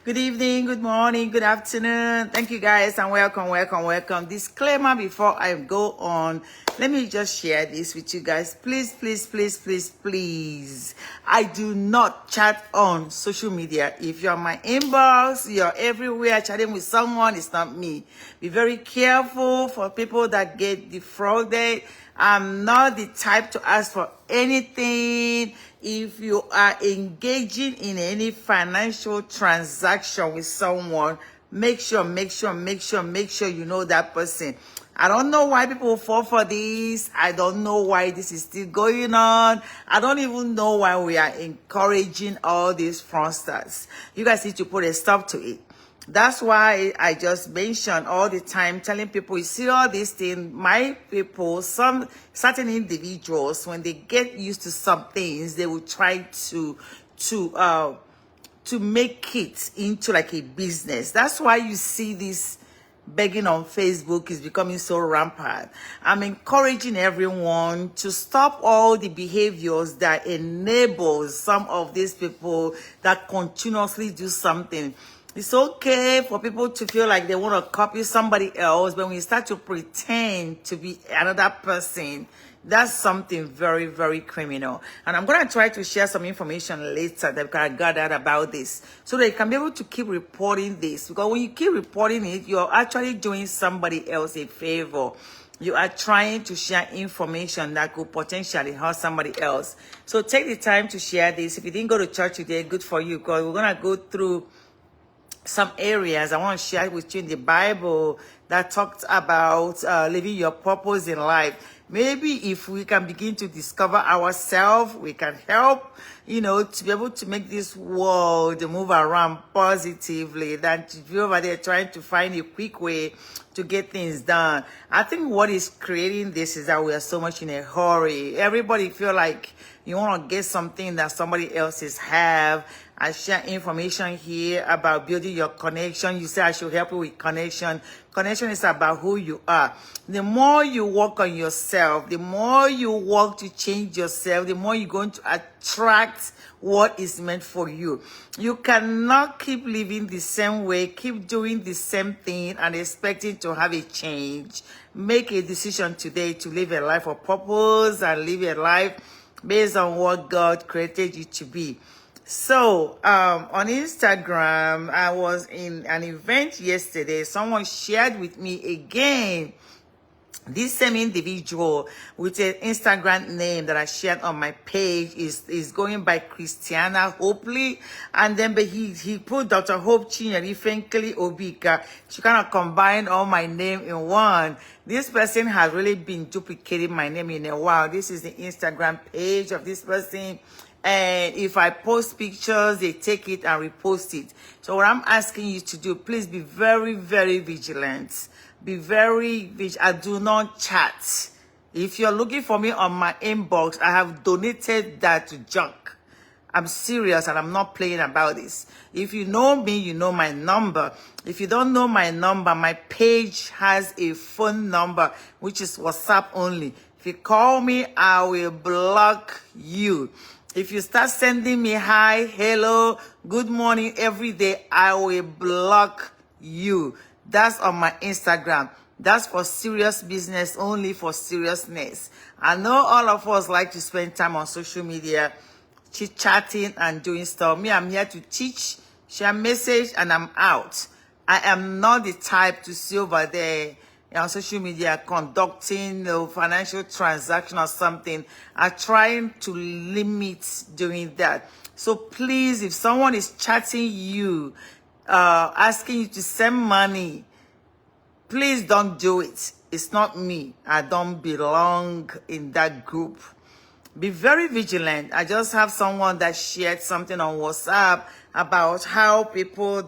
Good evening, good morning, good afternoon. Thank you guys and welcome. Disclaimer before I go on. Let me just share this with you guys. Please. I do not chat on social media. If you're on my inbox, you're everywhere chatting with someone, it's not me. Be very careful for people that get defrauded. I'm not the type to ask for anything. If you are engaging in any financial transaction with someone, make sure you know that person. I don't know why people fall for this. I don't know why this is still going on. I don't even know why we are encouraging all these fraudsters. You guys need to put a stop to it. That's why I just mention all the time, telling people, you see all these things, my people, some certain individuals, when they get used to some things, they will try to make it into like a business. That's why you see this begging on Facebook is becoming so rampant. I'm encouraging everyone to stop all the behaviors that enable some of these people that continuously do something. It's okay for people to feel like they want to copy somebody else, but when you start to pretend to be another person, that's something very, very criminal. And I'm going to try to share some information later that I gathered about this so that you can be able to keep reporting this. Because when you keep reporting it, you're actually doing somebody else a favor. You are trying to share information that could potentially hurt somebody else. So take the time to share this. If you didn't go to church today, good for you, because we're going to go through some areas I want to share with you in the Bible that talks about living your purpose in life. Maybe if we can begin to discover ourselves, we can help, to be able to make this world move around positively than to be over there trying to find a quick way to get things done. I think what is creating this is that we are so much in a hurry. Everybody feel like you want to get something that somebody else's have. I share information here about building your connection. You say I should help you with connection. Connection is about who you are. The more you work on yourself, the more you work to change yourself, the more you're going to attract what is meant for you. You cannot keep living the same way, keep doing the same thing and expecting to have a change. Make a decision today to live a life of purpose and live a life based on what God created you to be. So, on Instagram, I was in an event yesterday. Someone shared with me again this same individual with an Instagram name that I shared on my page is going by Christiana Hopely, and then but he put Dr. Hope Chinyere Fenkeli Obika. She kind of combined all my name in one. This person has really been duplicating my name in a while. This is the Instagram page of this person. And if I post pictures, they take it and repost it. So what I'm asking you to do, please be very, very vigilant. Be very vigilant. I do not chat. If you're looking for me on my inbox, I have donated that to junk. I'm serious and I'm not playing about this. If you know me, you know my number. If you don't know my number, my page has a phone number, which is WhatsApp only. If you call me, I will block you. If you start sending me hi, hello, good morning every day, I will block you. That's on my Instagram. That's for serious business, only for seriousness. I know all of us like to spend time on social media, chit-chatting and doing stuff. Me, I'm here to teach, share message, and I'm out. I am not the type to see over there on social media conducting a financial transaction or something. I'm trying to limit doing that. So please, if someone is chatting you, asking you to send money, please don't do it. It's not me. I don't belong in that group. Be very vigilant. I just have someone that shared something on WhatsApp about how people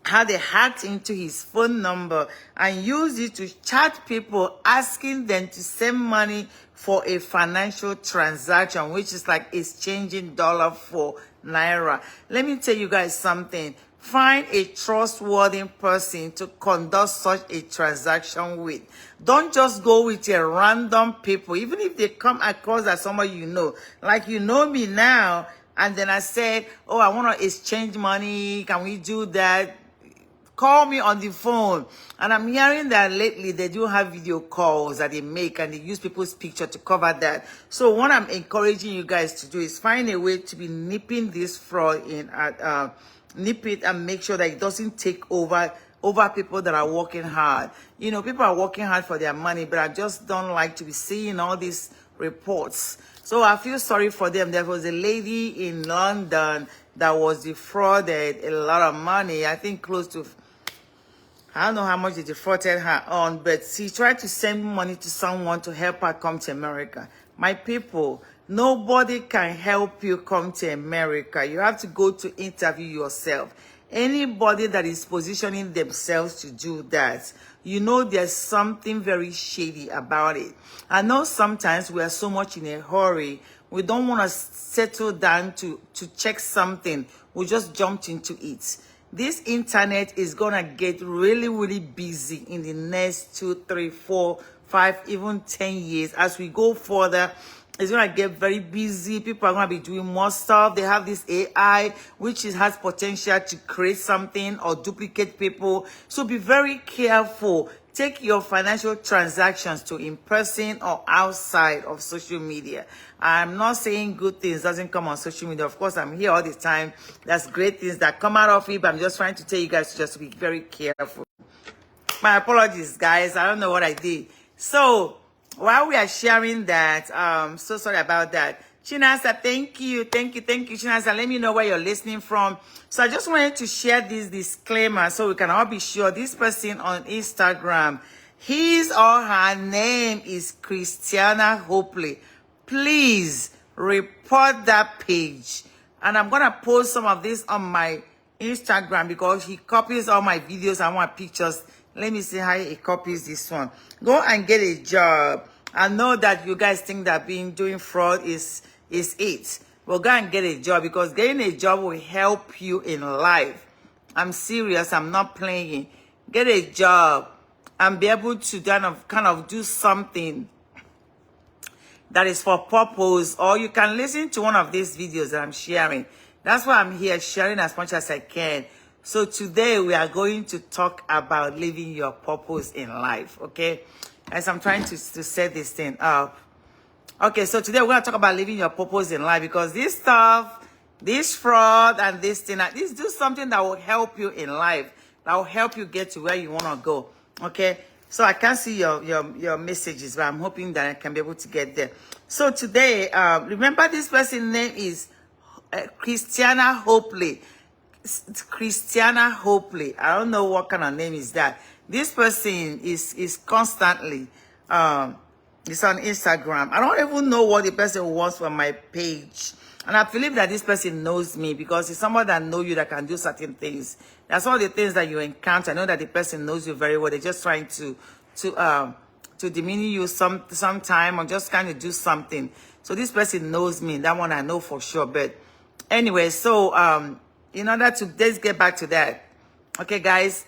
how they hacked into his phone number and used it to chat people, asking them to send money for a financial transaction, which is like exchanging dollar for naira. Let me tell you guys something. Find a trustworthy person to conduct such a transaction with. Don't just go with a random people, even if they come across as somebody you know. Like you know me now, And then I said, oh, I want to exchange money. Can we do that? Call me on the phone. And I'm hearing that lately they do have video calls that they make and they use people's picture to cover that. So what I'm encouraging you guys to do is find a way to be nipping this fraud in, nip it and make sure that it doesn't take over people that are working hard. You know, people are working hard for their money, but I just don't like to be seeing all these reports. So I feel sorry for them. There was a lady in London that was defrauded a lot of money. I think close to, I don't know how much they defrauded her on, but she tried to send money to someone to help her come to America. My people, nobody can help you come to America. You have to go to interview yourself. Anybody that is positioning themselves to do that, you know there's something very shady about it. I know sometimes we are so much in a hurry. We don't want to settle down to check something. We just jumped into it. This internet is going to get really, really busy in the next 2, 3, 4, 5, even 10 years. As we go further, it's going to get very busy. People are going to be doing more stuff. They have this AI, which has potential to create something or duplicate people. So be very careful. Take your financial transactions to in person or outside of social media. I'm not saying good things doesn't come on social media. Of course, I'm here all the time. That's great things that come out of it, but I'm just trying to tell you guys just to be very careful. My apologies, guys. I don't know what I did. So while we are sharing that, so sorry about that. Chinasa, thank you, Chinasa. Let me know where you're listening from. So I just wanted to share this disclaimer so we can all be sure. This person on Instagram, his or her name is Christiana Hopley. Please report that page. And I'm going to post some of this on my Instagram because he copies all my videos and my pictures. Let me see how he copies this one. Go and get a job. I know that you guys think that doing fraud is it. Well, go and get a job because getting a job will help you in life. I'm serious. I'm not playing. Get a job and be able to kind of do something that is for purpose, or you can listen to one of these videos that I'm sharing. That's why I'm here sharing as much as I can. So today we are going to talk about living your purpose in life, okay? As I'm trying to set this thing up. Okay, so today we're going to talk about living your purpose in life because this stuff, this fraud and this thing, this do something that will help you in life, that will help you get to where you want to go, okay? So I can't see your messages, but I'm hoping that I can be able to get there. So today, remember this person's name is Christiana Hopley. Christiana Hopley. I don't know what kind of name is that. This person is constantly, it's on Instagram. I don't even know what the person wants from my page. And I believe that this person knows me because it's someone that knows you that can do certain things. That's all the things that you encounter. I know that the person knows you very well. They're just trying to demean you sometime or just kind of do something. So this person knows me. That one I know for sure. But anyway, so in order to let's get back to that. Okay, guys.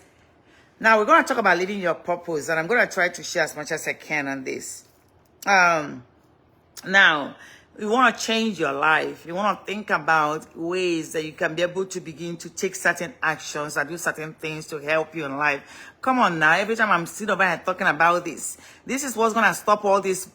Now we're going to talk about living your purpose, and I'm going to try to share as much as I can on this. Now, you want to change your life. You want to think about ways that you can be able to begin to take certain actions and do certain things to help you in life. Come on now. Every time I'm sitting over here talking about this is what's going to stop all this.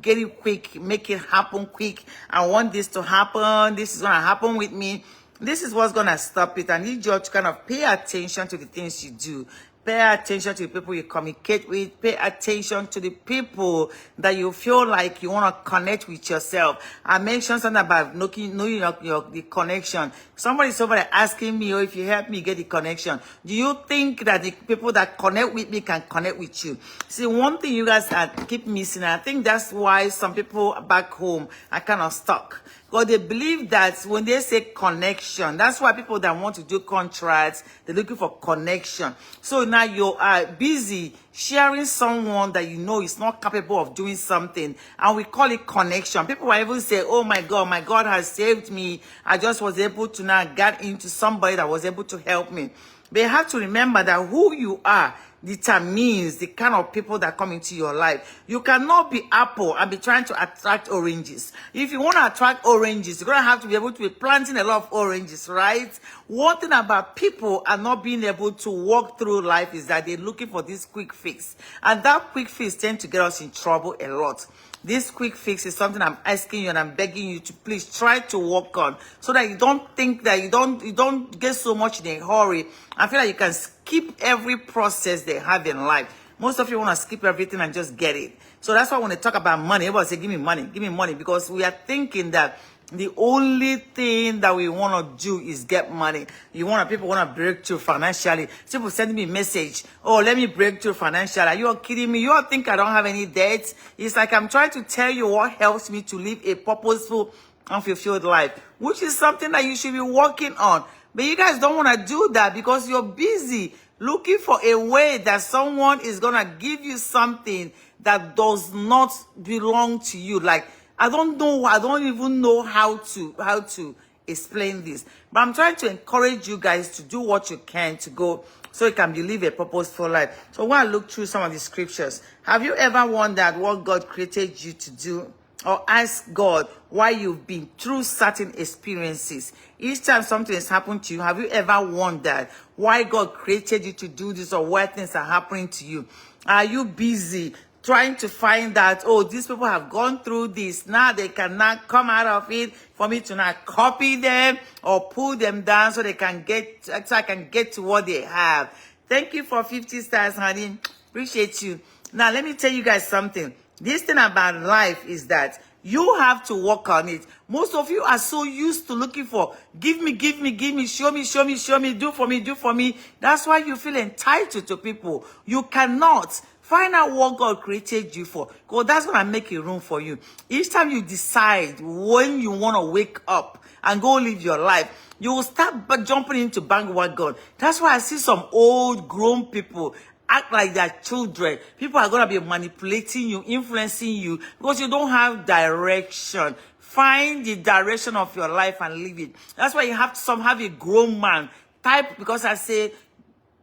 Get it quick. Make it happen quick. I want this to happen. This is going to happen with me. This is what's going to stop it. I need you to kind of pay attention to the things you do. Pay attention to the people you communicate with. Pay attention to the people that you feel like you want to connect with yourself. I mentioned something about knowing the connection. Somebody's over there asking me, oh, if you help me get the connection, do you think that the people that connect with me can connect with you? See, one thing you guys keep missing, and I think that's why some people back home are kind of stuck. Because they believe that when they say connection, that's why people that want to do contracts, they're looking for connection. So now you are busy sharing someone that you know is not capable of doing something, and we call it connection. People will even say, oh my God has saved me. I just was able to now get into somebody that was able to help me. But you have to remember that who you are determines the kind of people that come into your life. You cannot be apple and be trying to attract oranges. If you want to attract oranges, you're going to have to be able to be planting a lot of oranges, right? One thing about people and not being able to walk through life is that they're looking for this quick fix. And that quick fix tends to get us in trouble a lot. This quick fix is something I'm asking you and I'm begging you to please try to work on, so that you don't think that you don't get so much in a hurry and feel like you can skip every process they have in life. Most of you want to skip everything and just get it. So that's why when they talk about money, everybody say, give me money, because we are thinking that the only thing that we want to do is get money. People want to break through financially. People send me a message, oh, let me break through financially. Are you kidding me? You all think I don't have any debt? It's like I'm trying to tell you what helps me to live a purposeful and fulfilled life, which is something that you should be working on. But you guys don't want to do that because you're busy looking for a way that someone is going to give you something that does not belong to you. Like, I don't even know how to explain this. But I'm trying to encourage you guys to do what you can to go so you can live a purposeful life. So when I look through some of the scriptures, have you ever wondered what God created you to do? Or ask God why you've been through certain experiences? Each time something has happened to you, have you ever wondered why God created you to do this, or why things are happening to you? Are you busy trying to find out, oh, these people have gone through this, now they cannot come out of it, for me to not copy them or pull them down so I can get to what they have? Thank you for 50 stars, honey. Appreciate you. Now, let me tell you guys something. This thing about life is that you have to work on it. Most of you are so used to looking for, give me, show me, do for me. That's why you feel entitled to people. You cannot. Find out what God created you for, because that's going to make a room for you. Each time you decide when you want to wake up and go live your life, you will start jumping into bandwagon. That's why I see some old grown people act like they're children. People are going to be manipulating you, influencing you, because you don't have direction. Find the direction of your life and live it. That's why you have to have a grown man type, because I say,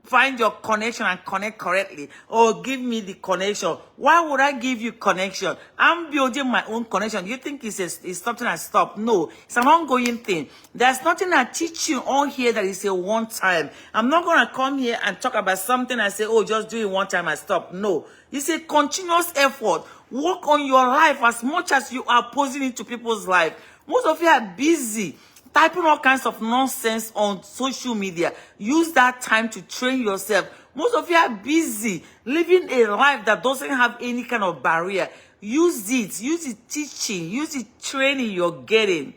find your connection and connect correctly. Or give me the connection. Why would I give you connection? I'm building my own connection. You think it's something I stop? No, it's an ongoing thing. There's nothing I teach you on here that is a one time. I'm not going to come here and talk about something I say, oh, just do it one time and stop. No, it's a continuous effort. Work on your life as much as you are posing into people's life. Most of you are busy typing all kinds of nonsense on social media. Use that time to train yourself. Most of you are busy living a life that doesn't have any kind of barrier. Use the teaching, use the training you're getting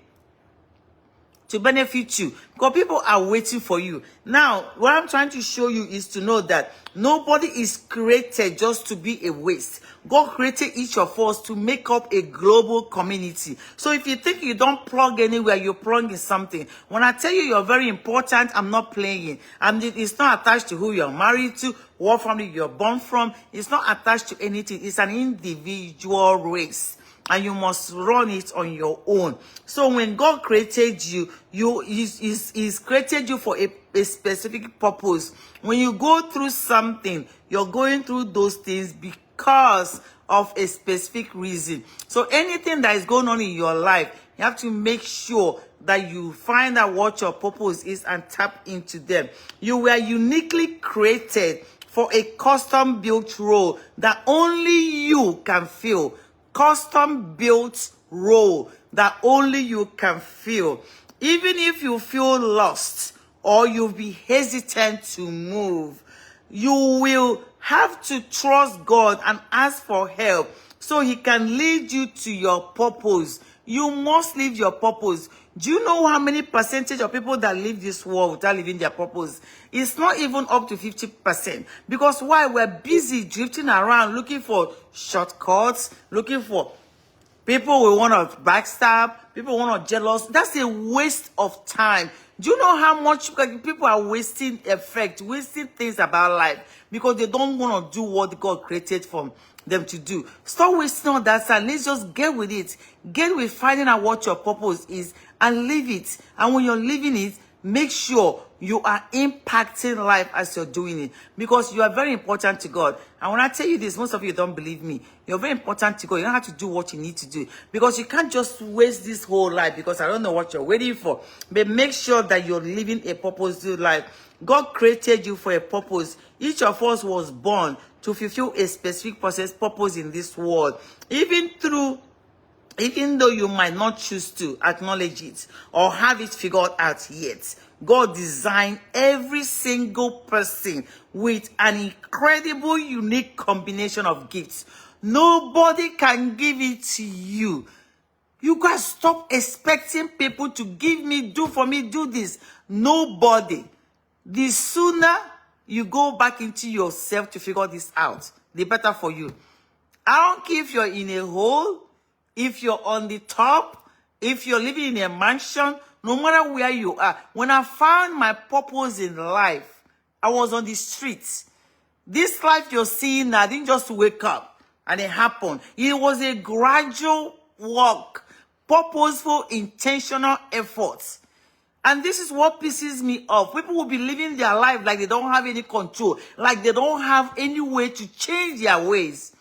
to benefit you, because people are waiting for you. Now, what I'm trying to show you is to know that nobody is created just to be a waste. God created each of us to make up a global community. So if you think you don't plug anywhere, you're plugging something. When I tell you you're very important, I'm not playing. And it's not attached to who you're married to, what family you're born from. It's not attached to anything. It's an individual race, and you must run it on your own. So when God created you, He's created you for a specific purpose. When you go through something, you're going through those things because of a specific reason. So anything that is going on in your life, you have to make sure that you find out what your purpose is and tap into them. You were uniquely created for a custom-built role that only you can fill. Custom-built role that only you can fill. Even if you feel lost or you'll be hesitant to move, you will have to trust God and ask for help so He can lead you to your purpose. You must live your purpose. Do you know how many percentage of people that live this world without living their purpose? It's not even up to 50%. Because why? We're busy drifting around looking for shortcuts, looking for people we want to backstab, people want to jealous. That's a waste of time. Do you know how much people are wasting wasting things about life because they don't want to do what God created for them to do? Stop wasting all that time. Let's just get with it. Get with finding out what your purpose is and live it. And when you're living it, make sure you are impacting life as you're doing it, because you are very important to God. And when I tell you this, most of you don't believe me. You're very important to God. You don't have to do what you need to do, because you can't just waste this whole life, because I don't know what you're waiting for. But make sure that you're living a purposeful life. God created you for a purpose. Each of us was born to fulfill a specific purpose in this world. Even though you might not choose to acknowledge it or have it figured out yet, God designed every single person with an incredible, unique combination of gifts. Nobody can give it to you. You guys stop expecting people to give me, do for me, do this. Nobody. The sooner you go back into yourself to figure this out, the better for you. I don't care if you're in a hole, if you're on the top, if you're living in a mansion, no matter where you are. When I found my purpose in life, I was on the streets. This life you're seeing now, I didn't just wake up and it happened. It was a gradual walk, purposeful, intentional efforts. And this is what pisses me off. People will be living their life like they don't have any control, like they don't have any way to change their ways.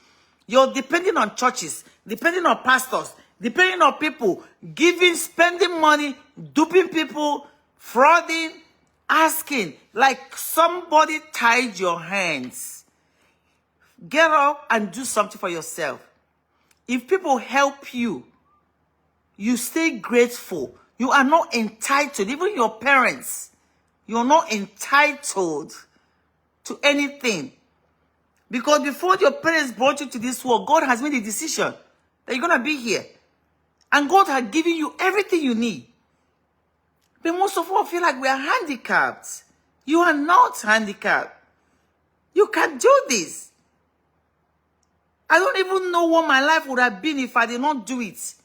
You're depending on churches, depending on pastors, depending on people, giving, spending money, duping people, frauding, asking, like somebody tied your hands. Get up and do something for yourself. If people help you, you stay grateful. You are not entitled, even your parents, you're not entitled to anything. Because before your parents brought you to this world, God has made a decision that you're going to be here. And God has given you everything you need. But most of us feel like we are handicapped. You are not handicapped. You can do this. I don't even know what my life would have been if I did not do it.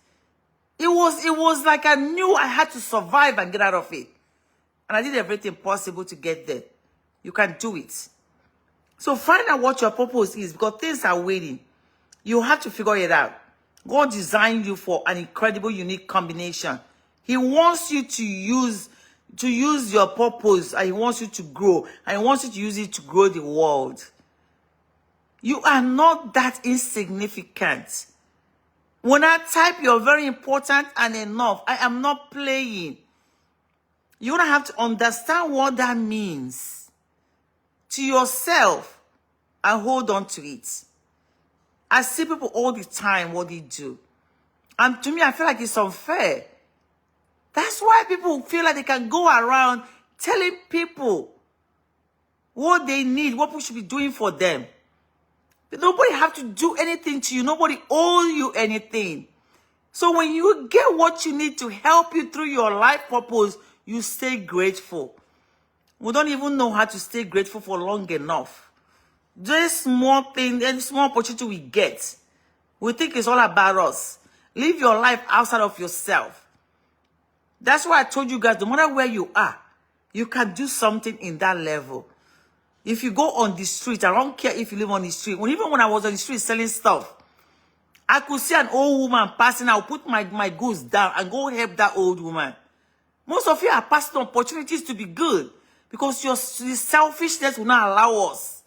It was like I knew I had to survive and get out of it. And I did everything possible to get there. You can do it. So find out what your purpose is, because things are waiting. You have to figure it out. God designed you for an incredible, unique combination. He wants you to use your purpose, and he wants you to grow, and he wants you to use it to grow the world. You are not that insignificant. When I type, you're very important and enough, I am not playing. You're going to have to understand what that means to yourself and hold on to it. I see people all the time, what they do. And to me, I feel like it's unfair. That's why people feel like they can go around telling people what they need, what people should be doing for them. But nobody have to do anything to you. Nobody owes you anything. So when you get what you need to help you through your life purpose, you stay grateful. We don't even know how to stay grateful for long enough. Just small thing and small opportunity we get, we think it's all about us. Live your life outside of yourself. That's why I told you guys, no matter where you are, you can do something in that level. If you go on the street, I don't care if you live on the street. Even when I was on the street selling stuff, I could see an old woman passing. I'll put my goods down and go help that old woman. Most of you are passing opportunities to be good, because your selfishness will not allow us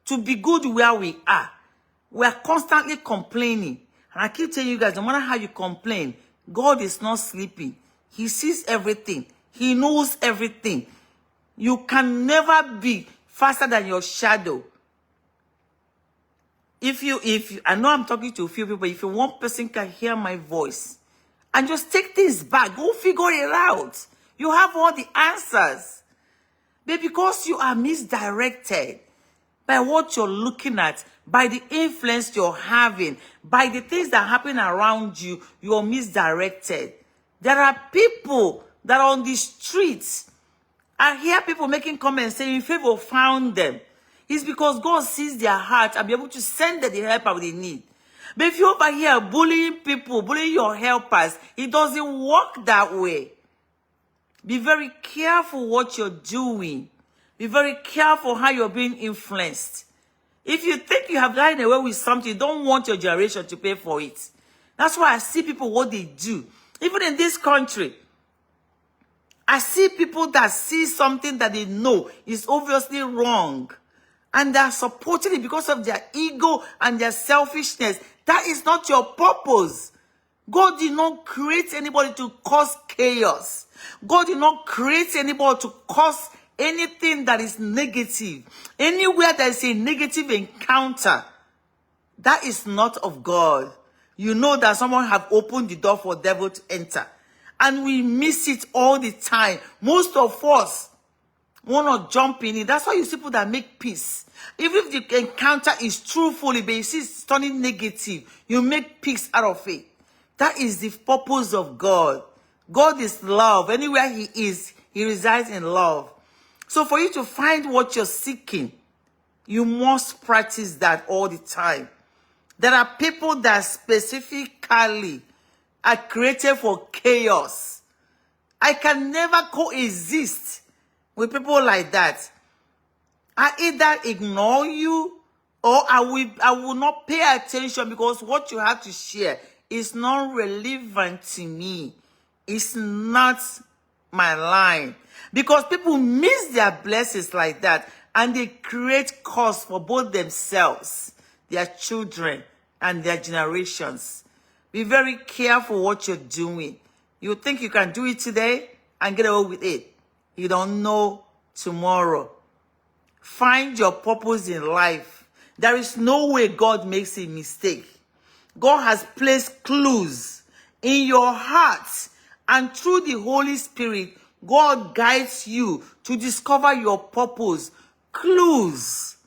to be good where we are. We are constantly complaining. And I keep telling you guys, no matter how you complain, God is not sleeping. He sees everything. He knows everything. You can never be faster than your shadow. If you, I know I'm talking to a few people, if one person can hear my voice and just take things back, go figure it out. You have all the answers. But because you are misdirected by what you're looking at, by the influence you're having, by the things that happen around you, you're misdirected. There are people that are on the streets. I hear people making comments saying, favor found them. It's because God sees their heart and be able to send them the help that they need. But if you're over here bullying people, bullying your helpers, it doesn't work that way. Be very careful what you're doing. Be very careful how you're being influenced. If you think you have gotten away with something, you don't want your generation to pay for it. That's why I see people what they do. Even in this country, I see people that see something that they know is obviously wrong, and they are supporting it because of their ego and their selfishness. That is not your purpose. God did not create anybody to cause chaos. God did not create anybody to cause anything that is negative. Anywhere there is a negative encounter, that is not of God. You know that someone have opened the door for the devil to enter. And we miss it all the time. Most of us want to jump in it. That's why you see people that make peace. Even if the encounter is truthfully, but you see it's turning negative, you make peace out of it. That is the purpose of God. God is love. Anywhere he is, he resides in love. So for you to find what you're seeking, you must practice that all the time. There are people that specifically are created for chaos. I can never coexist with people like that. I either ignore you or I will not pay attention because what you have to share is not relevant to me. It's not my line. Because people miss their blessings like that and they create cause for both themselves, their children, and their generations. Be very careful what you're doing. You think you can do it today and get away with it. You don't know tomorrow. Find your purpose in life. There is no way God makes a mistake. God has placed clues in your heart, and through the Holy Spirit, God guides you to discover your purpose. Clues.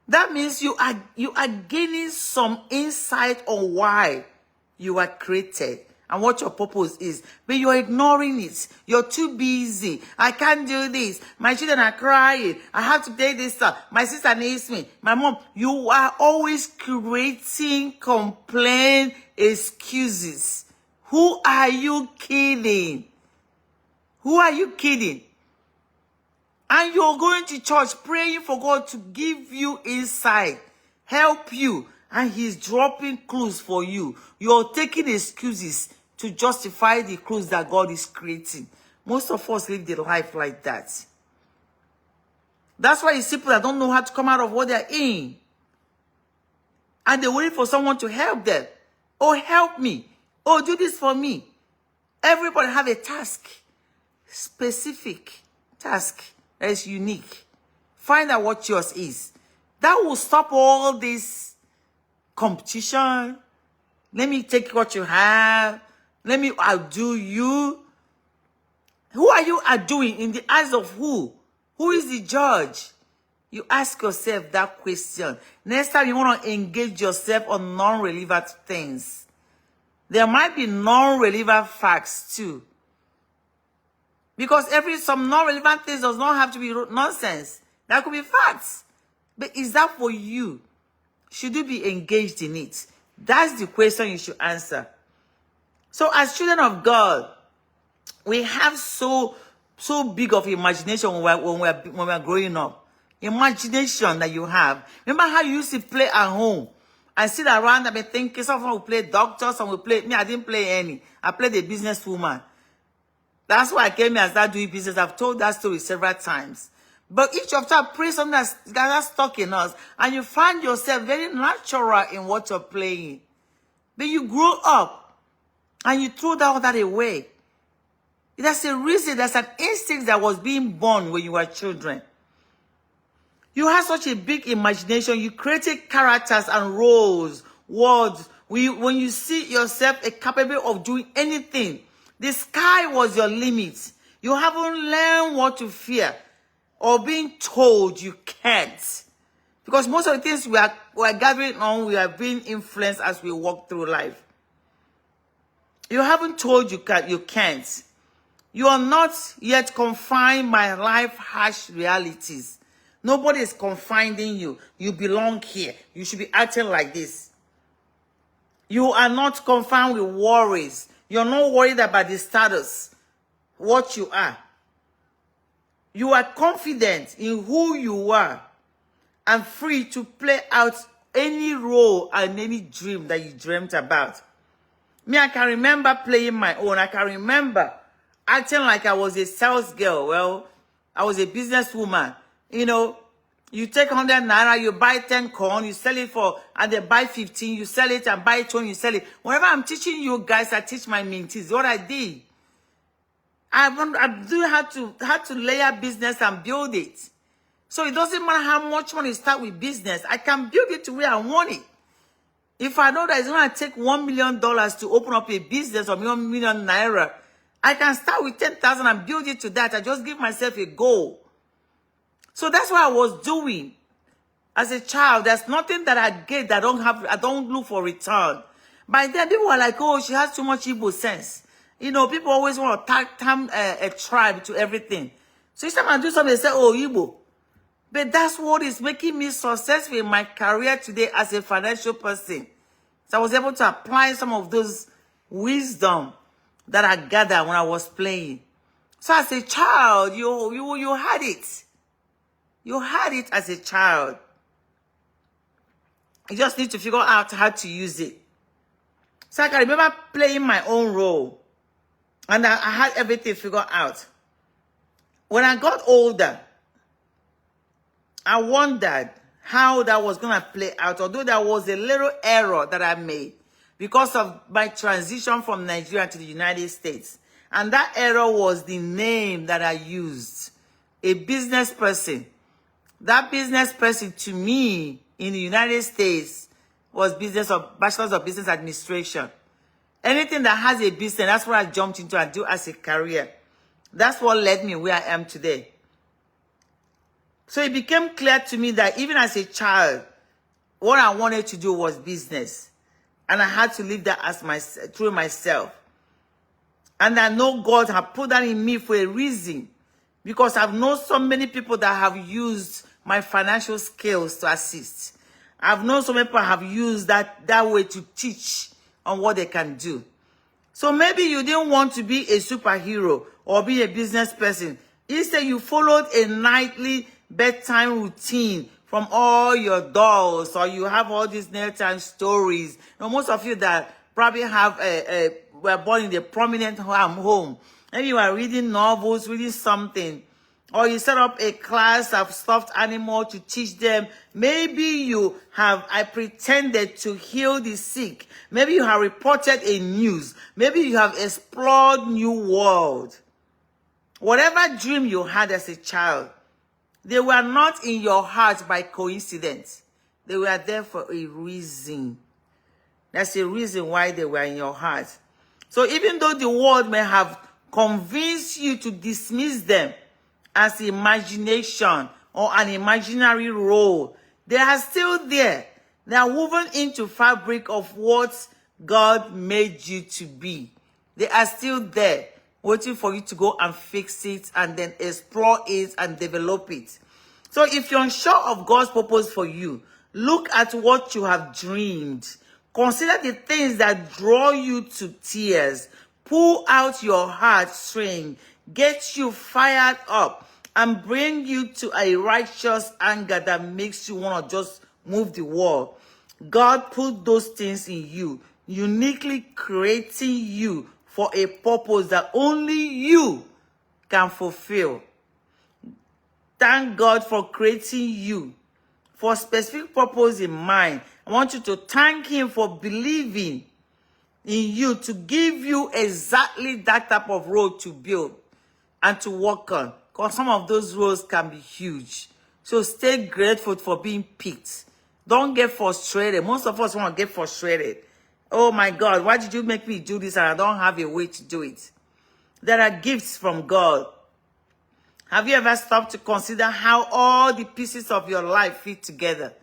That means you are gaining some insight on why you are created and what your purpose is. But you're ignoring it. You're too busy. I can't do this. My children are crying. I have to pay this stuff. My sister needs me. My mom. You are always creating complaint excuses. Who are you kidding? Who are you kidding? And you're going to church praying for God to give you insight, help you, and he's dropping clues for you. You're taking excuses to justify the clues that God is creating. Most of us live the life like that. That's why you see people that don't know how to come out of what they're in. And they're waiting for someone to help them. Oh, help me. Oh, do this for me. Everybody have a task. Specific task that is unique. Find out what yours is. That will stop all this competition. Let me take what you have. Let me outdo you. Who are you outdoing in the eyes of who? Who is the judge? You ask yourself that question. Next time you want to engage yourself on non-relevant things. There might be non-relevant facts too. Because some non-relevant things does not have to be nonsense. That could be facts. But is that for you? Should you be engaged in it? That's the question you should answer. So as children of God, we have so big of imagination when we're growing up. Imagination that you have. Remember how you used to play at home and sit around and be thinking, someone will play doctor, some will play, me, I didn't play any. I played a businesswoman. That's why I came here and started doing business. I've told that story several times. But each of us pray something that's stuck in us. And you find yourself very natural in what you're playing. But you grow up and you throw all that away. There's a reason, there's an instinct that was being born when you were children. You had such a big imagination. You created characters and roles, words. When you see yourself capable of doing anything, the sky was your limit. You haven't learned what to fear or being told you can't. Because most of the things we are gathering on, we are being influenced as we walk through life. You haven't told you can't. You are not yet confined by life's harsh realities. Nobody is confining you. You belong here. You should be acting like this. You are not confined with worries. You're not worried about the status, what you are. You are confident in who you are and free to play out any role and any dream that you dreamt about. Me, I can remember playing my own. I can remember acting like I was a sales girl. Well, I was a businesswoman. You know, you take 100 naira, you buy 10 corn, you sell it for, and they buy 15, you sell it, and buy 20, you sell it. Whenever I'm teaching you guys, I teach my mentees. What I did, I do have to layer business and build it. So it doesn't matter how much money you start with business. I can build it to where I want it. If I know that it's going to take $1 million to open up a business or $1 million naira, I can start with 10,000 and build it to that. I just give myself a goal. So that's what I was doing as a child. There's nothing that I get that I don't look for return. By then, people were like, oh, she has too much Igbo sense. You know, people always want to tag a tribe to everything. So each time I do something, they say, oh, Igbo. But that's what is making me successful in my career today as a financial person. So I was able to apply some of those wisdom that I gathered when I was playing. So as a child, you had it. You had it as a child. You just need to figure out how to use it. So I can remember playing my own role. And I had everything figured out. When I got older, I wondered how that was going to play out, although there was a little error that I made because of my transition from Nigeria to the United States. And that error was the name that I used, a business person. That business person to me in the United States was Bachelor's of Business Administration. Anything that has a business, that's what I jumped into and do as a career. That's what led me where I am today. So it became clear to me that even as a child, what I wanted to do was business. And I had to live that as through myself. And I know God had put that in me for a reason. Because I've known so many people that have used my financial skills to assist. I've known so many people have used that way to teach on what they can do. So maybe you didn't want to be a superhero or be a business person. Instead, you followed a nightly bedtime routine from all your dolls, or you have all these nighttime stories. Now, most of you that probably have were born in a prominent home, and you are reading novels, reading something, or you set up a class of stuffed animal to teach them. Maybe you have pretended to heal the sick. Maybe you have reported a news. Maybe you have explored new world. Whatever dream you had as a child, they were not in your heart by coincidence. They were there for a reason. That's a reason why they were in your heart. So even though the world may have convinced you to dismiss them as imagination or an imaginary role, they are still there. They are woven into fabric of what God made you to be. They are still there, waiting for you to go and fix it and then explore it and develop it. So if you're unsure of God's purpose for you, look at what you have dreamed. Consider the things that draw you to tears. Pull out your heartstring, get you fired up, and bring you to a righteous anger that makes you want to just move the world. God put those things in you, uniquely creating you for a purpose that only you can fulfill. Thank God for creating you for a specific purpose in mind. I want you to thank Him for believing in you to give you exactly that type of road to build and to work on. Because some of those roads can be huge. So stay grateful for being picked. Don't get frustrated. Most of us want to get frustrated. Oh my God, why did you make me do this and I don't have a way to do it? There are gifts from God. Have you ever stopped to consider how all the pieces of your life fit together?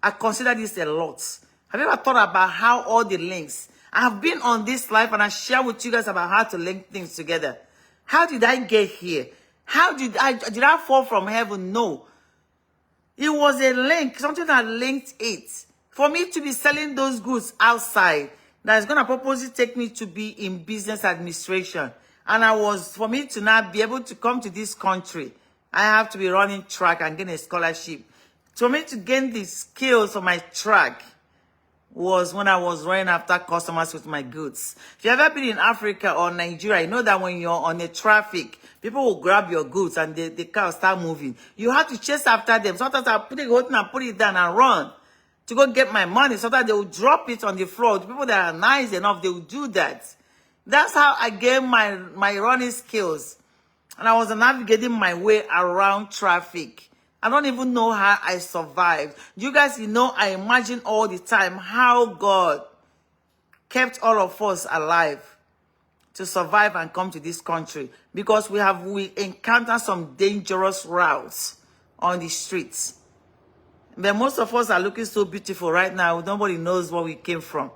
I consider this a lot. Have you ever thought about how all the links? I have been on this life and I share with you guys about how to link things together. How did I get here? How did I fall from heaven? No. It was a link, something that linked it. For me to be selling those goods outside, that is going to purposely take me to be in business administration. And for me to now be able to come to this country, I have to be running track and getting a scholarship. For me to gain the skills of my track, was when I was running after customers with my goods. If you ever been in Africa or Nigeria, you know that when you're on the traffic, people will grab your goods and the car will start moving. You have to chase after them. Sometimes I'll put it out and put it down and run to go get my money. Sometimes they will drop it on the floor. The people that are nice enough, they will do that. That's how I gained my running skills. And I was navigating my way around traffic. I don't even know how I survived. You guys, you know, I imagine all the time how God kept all of us alive to survive and come to this country, because we encounter some dangerous routes on the streets. But most of us are looking so beautiful right now. Nobody knows where we came from.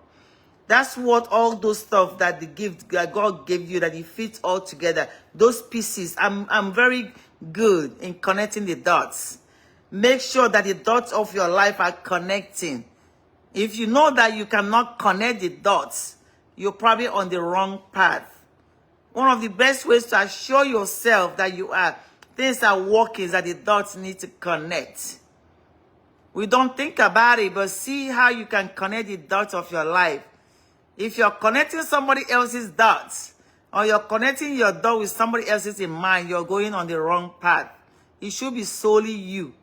That's what all those stuff that the gift that God gave you, that He fits all together. Those pieces. I'm very good in connecting the dots. Make sure that the dots of your life are connecting. If you know that you cannot connect the dots, you're probably on the wrong path. One of the best ways to assure yourself that things are working is that the dots need to connect. We don't think about it, but see how you can connect the dots of your life. If you're connecting somebody else's dots, or you're connecting your dot with somebody else's in mind, you're going on the wrong path. It should be solely you.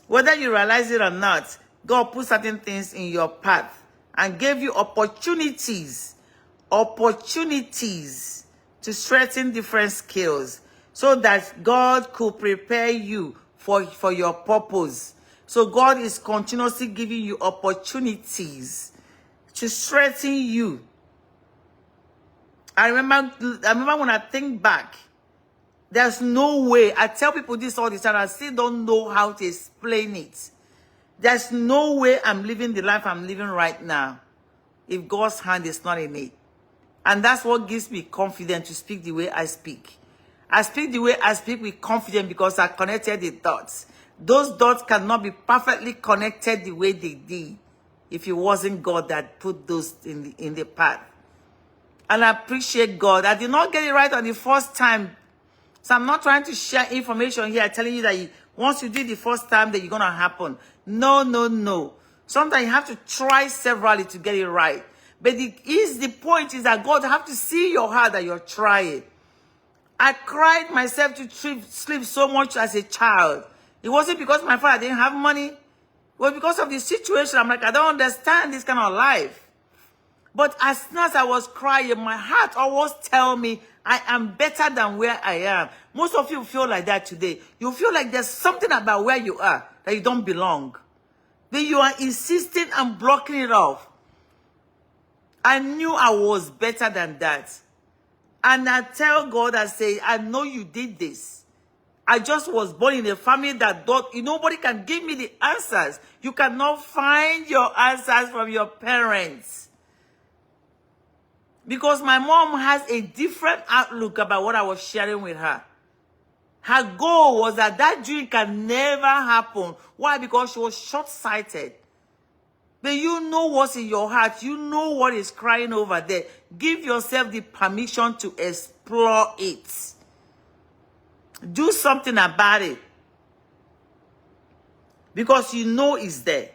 Whether you realize it or not, God put certain things in your path and gave you opportunities to strengthen different skills so that God could prepare you for your purpose. So God is continuously giving you opportunities to strengthen you. I remember when I think back, there's no way. I tell people this all the time. I still don't know how to explain it. There's no way I'm living the life I'm living right now if God's hand is not in it. And that's what gives me confidence to speak the way I speak. I speak the way I speak with confidence because I connected the dots. Those dots cannot be perfectly connected the way they did if it wasn't God that put those in the path. And I appreciate God. I did not get it right on the first time. So I'm not trying to share information here telling you that once you do it the first time that you're going to happen. No, no, no. Sometimes you have to try severally to get it right. But the point is that God have to see your heart that you're trying. I cried myself to sleep so much as a child. It wasn't because my father didn't have money. It was because of the situation. I'm like, I don't understand this kind of life. But as soon as I was crying, my heart always tell me I am better than where I am. Most of you feel like that today. You feel like there's something about where you are that you don't belong. But you are insisting and blocking it off. I knew I was better than that. And I tell God, I say, I know you did this. I just was born in a family that nobody can give me the answers. You cannot find your answers from your parents. Because my mom has a different outlook about what I was sharing with her. Her goal was that dream can never happen. Why? Because she was short-sighted. But you know what's in your heart. You know what is crying over there. Give yourself the permission to explore it. Do something about it. Because you know it's there.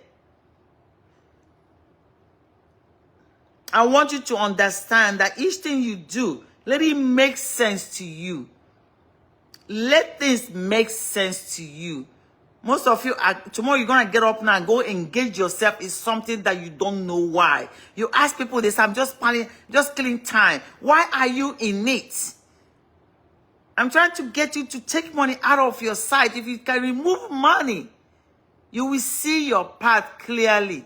I want you to understand that each thing you do, let it make sense to you. Let things make sense to you. Most of you, tomorrow you're going to get up now and go engage yourself in something that you don't know why. You ask people this, I'm just planning, just killing time. Why are you in it? I'm trying to get you to take money out of your sight. If you can remove money, you will see your path clearly.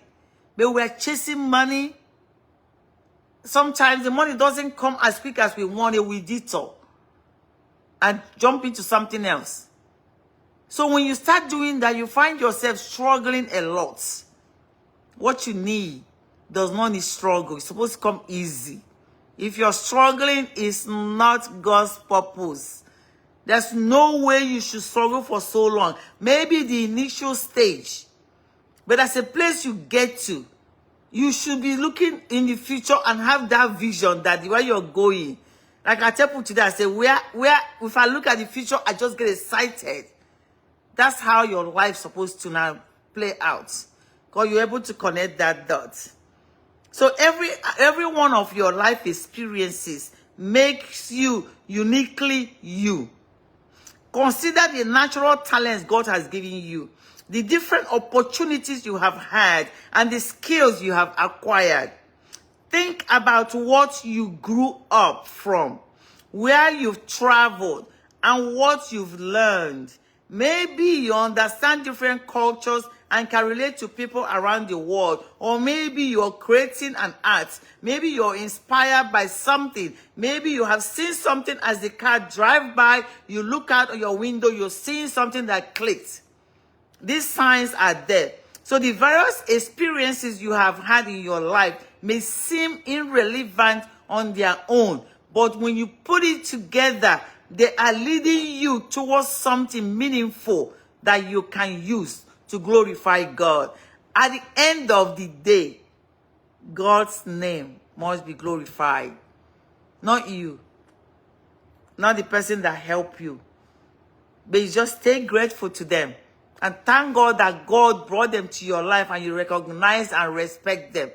But we're chasing money. Sometimes the money doesn't come as quick as we want it. We detour and jump into something else. So when you start doing that, you find yourself struggling a lot. What you need does not need struggle. It's supposed to come easy. If you're struggling, it's not God's purpose. There's no way you should struggle for so long. Maybe the initial stage. But as a place you get to, you should be looking in the future and have that vision that where you're going. Like I tell people today, I say, if I look at the future, I just get excited. That's how your life's supposed to now play out. because you're able to connect that dot. So every one of your life experiences makes you uniquely you. Consider the natural talents God has given you, the different opportunities you have had, and the skills you have acquired. Think about what you grew up from, where you've traveled, and what you've learned. Maybe you understand different cultures and can relate to people around the world. Or maybe you're creating an art. Maybe you're inspired by something. Maybe you have seen something as the car drive by. You look out your window, you're seeing something that clicked. These signs are there. So the various experiences you have had in your life may seem irrelevant on their own, but when you put it together, they are leading you towards something meaningful that you can use to glorify God. At the end of the day, God's name must be glorified. Not you. Not the person that helped you. But you just stay grateful to them. And thank God that God brought them to your life and you recognize and respect them.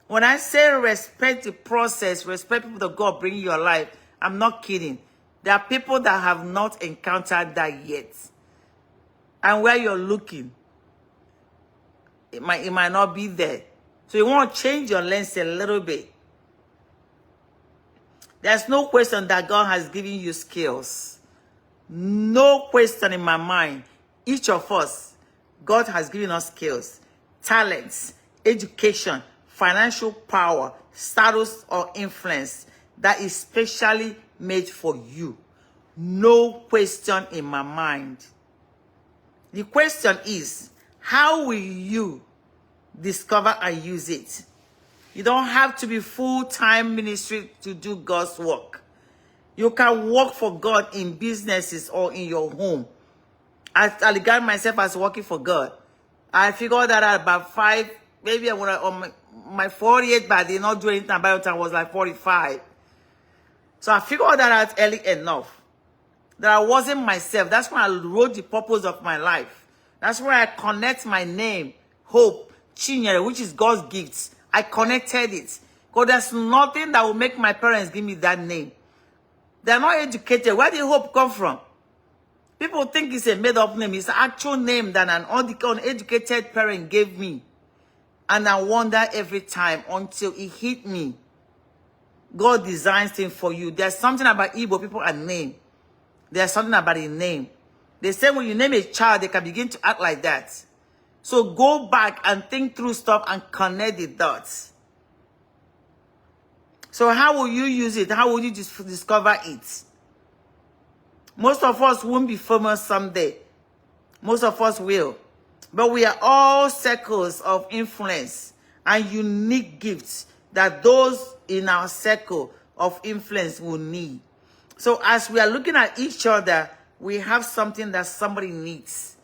When I say respect the process, respect people that God bring in your life, I'm not kidding. There are people that have not encountered that yet. And where you're looking, it might not be there. So you want to change your lens a little bit. There's no question that God has given you skills. No question in my mind. Each of us, God has given us skills, talents, education, financial power, status, or influence that is specially made for you. No question in my mind. The question is, how will you discover and use it? You don't have to be full-time ministry to do God's work. You can work for God in businesses or in your home. I regard myself as working for God. I figured that out about maybe on my 48th, but I did not do anything about it. I was like 45. So I figured that out early enough. That I wasn't myself. That's when I wrote the purpose of my life. That's where I connect my name, Hope, Chinyere, which is God's gifts. I connected it. Because there's nothing that will make my parents give me that name. They're not educated. Where did Hope come from? People think it's a made-up name. It's an actual name that an uneducated parent gave me. And I wonder every time until it hit me. God designs things for you. There's something about Igbo people and name. There's something about a name. They say when you name a child, they can begin to act like that. So go back and think through stuff and connect the dots. So how will you use it? How will you discover it? Most of us won't be famous someday. Most of us will. But we are all circles of influence and unique gifts that those in our circle of influence will need. So as we are looking at each other, we have something that somebody needs.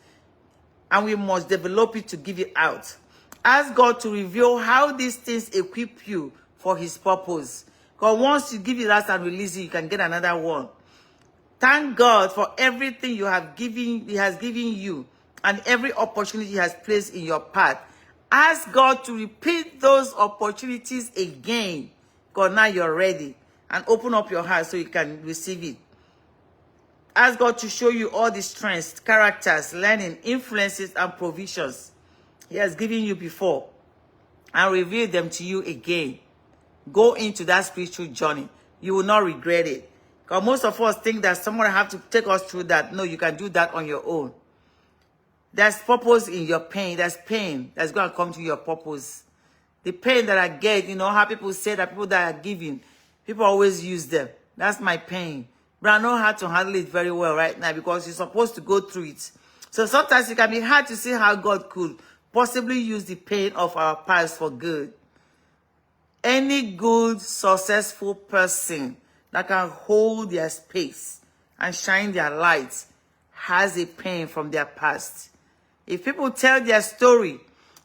And we must develop it to give it out. Ask God to reveal how these things equip you for his purpose. Because once you give it out and release it, you can get another one. Thank God for everything he has given you and every opportunity he has placed in your path. Ask God to repeat those opportunities again. because now you're ready. And open up your heart so you can receive it. Ask God to show you all the strengths, characters, learning, influences, and provisions he has given you before. And reveal them to you again. Go into that spiritual journey. You will not regret it. Because most of us think that someone have to take us through that. No, you can do that on your own. There's purpose in your pain. There's pain that's going to come to your purpose. The pain that I get, you know, how people say that people that are giving, people always use them. That's my pain. But I know how to handle it very well right now because you're supposed to go through it. So sometimes it can be hard to see how God could possibly use the pain of our past for good. Any good, successful person that can hold their space and shine their light has a pain from their past. If people tell their story,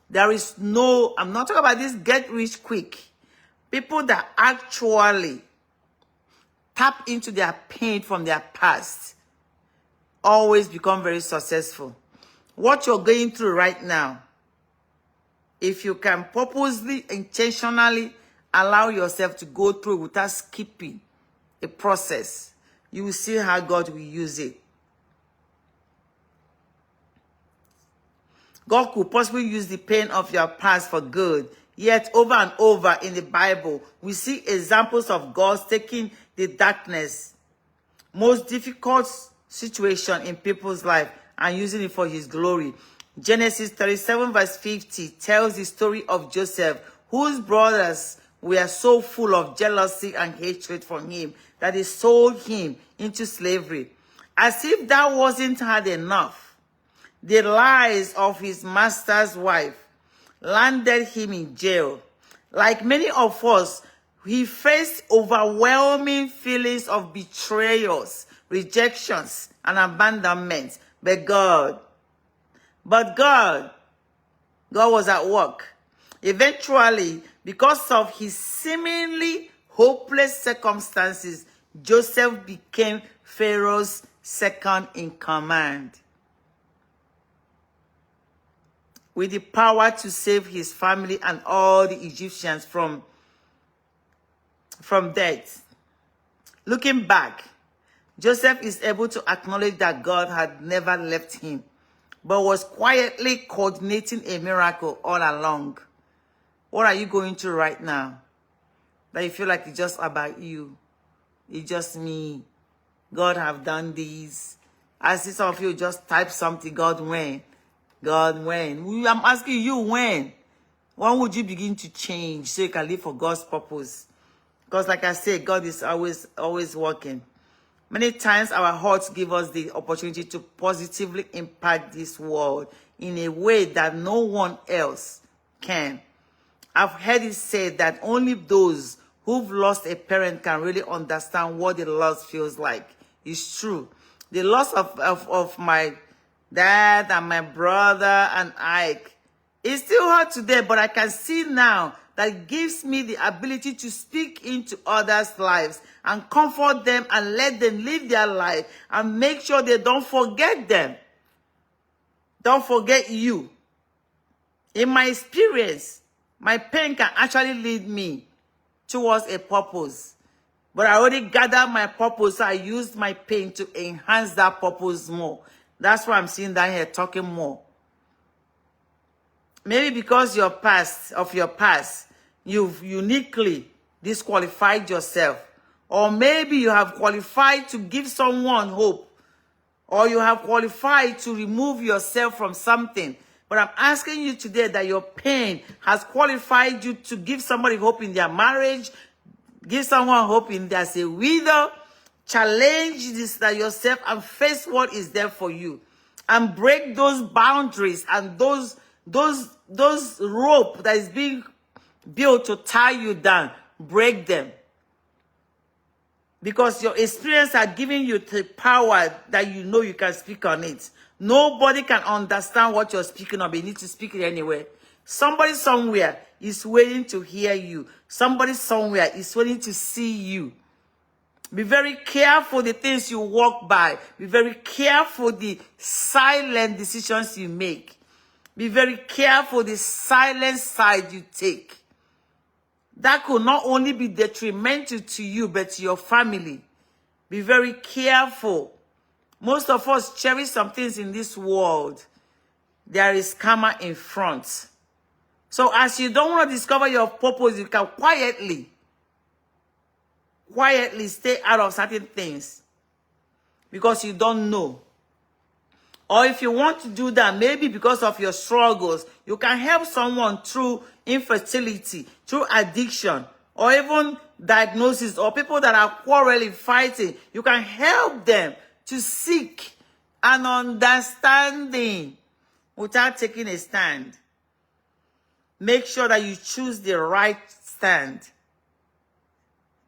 there is no, I'm not talking about this get rich quick. People that actually tap into their pain from their past always become very successful. What you're going through right now, If you can purposely, intentionally allow yourself to go through without skipping a process, you will see how God will use it. God could possibly use the pain of your past for good. Yet over and over in the Bible, we see examples of God taking the darkness, most difficult situation in people's life and using it for his glory. Genesis 37 verse 50 tells the story of Joseph, whose brothers were so full of jealousy and hatred for him that they sold him into slavery. As if that wasn't hard enough, the lies of his master's wife landed him in jail. Like many of us, he faced overwhelming feelings of betrayals, rejections, and abandonment. But God was at work. Eventually, because of his seemingly hopeless circumstances, Joseph became Pharaoh's second in command, with the power to save his family and all the Egyptians from death. Looking back, Joseph is able to acknowledge that God had never left him, but was quietly coordinating a miracle all along. What are you going through right now that you feel like it's just about you? It's just me. God have done this. I see some of you just type something, God when? God when? I'm asking you when? When would you begin to change so you can live for God's purpose? Because like I said, God is always working. Many times our hearts give us the opportunity to positively impact this world in a way that no one else can. I've heard it said that only those who've lost a parent can really understand what the loss feels like. It's true. The loss of my dad and my brother and Ike, it's still hard today, but I can see now that it gives me the ability to speak into others' lives and comfort them and let them live their life and make sure they don't forget them. Don't forget you. In my experience, my pain can actually lead me towards a purpose. But I already gathered my purpose, so I used my pain to enhance that purpose more. That's why I'm sitting down here talking more. Maybe because your past, you've uniquely disqualified yourself. Or maybe you have qualified to give someone hope. Or you have qualified to remove yourself from something. But I'm asking you today that your pain has qualified you to give somebody hope in their marriage, give someone hope in their widow. Challenge this that yourself and face what is there for you. And break those boundaries and those rope that is being built to tie you down. Break them. Because your experience are giving you the power that you know you can speak on it. Nobody can understand what you're speaking of. You need to speak it anyway. Somebody somewhere is waiting to hear you. Somebody somewhere is waiting to see you. Be very careful the things you walk by. Be very careful the silent decisions you make. Be very careful the silent side you take. That could not only be detrimental to you, but to your family. Be very careful. Most of us cherish some things in this world. There is karma in front. So as you don't want to discover your purpose, you can quietly stay out of certain things because you don't know. Or if you want to do that, maybe because of your struggles, you can help someone through infertility, through addiction, or even diagnosis, or people that are quarreling, fighting. You can help them to seek an understanding without taking a stand. Make sure that you choose the right stand.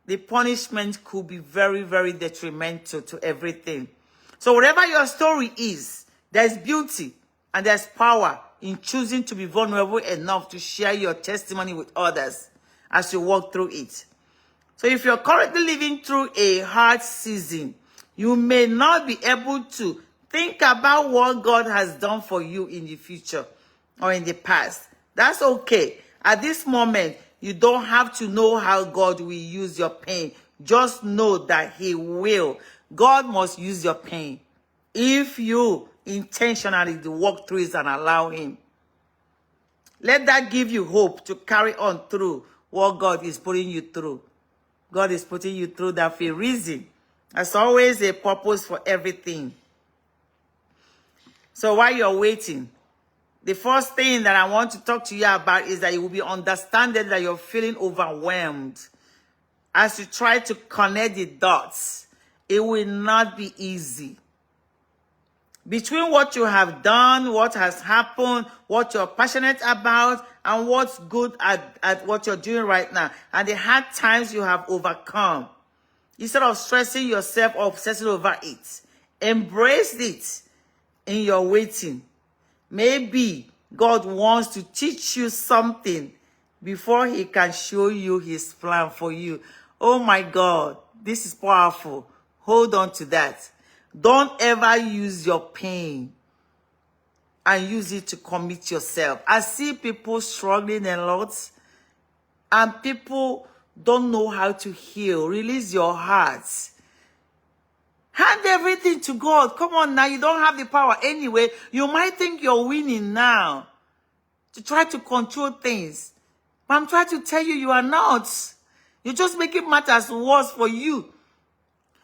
The punishment could be very, very detrimental to everything. So whatever your story is, there's beauty and there's power in choosing to be vulnerable enough to share your testimony with others as you walk through it. So if you're currently living through a hard season, you may not be able to think about what God has done for you in the future or in the past. That's okay. At this moment, you don't have to know how God will use your pain. Just know that he will. God must use your pain. If you intentionally walk through it and allow him. Let that give you hope to carry on through what God is putting you through. God is putting you through that for a reason. There's always a purpose for everything. So while you're waiting, the first thing that I want to talk to you about is that you will be understanding that you're feeling overwhelmed. As you try to connect the dots, it will not be easy. Between what you have done, what has happened, what you're passionate about, and what's good at what you're doing right now, and the hard times you have overcome, instead of stressing yourself or obsessing over it, embrace it in your waiting. Maybe God wants to teach you something before he can show you his plan for you. Oh my God, this is powerful. Hold on to that. Don't ever use your pain and use it to commit yourself. I see people struggling a lot, and people don't know how to heal. Release your hearts. Hand everything to God. Come on now, you don't have the power anyway. You might think you're winning now to try to control things. But I'm trying to tell you, you are not. You're just making matters worse for you.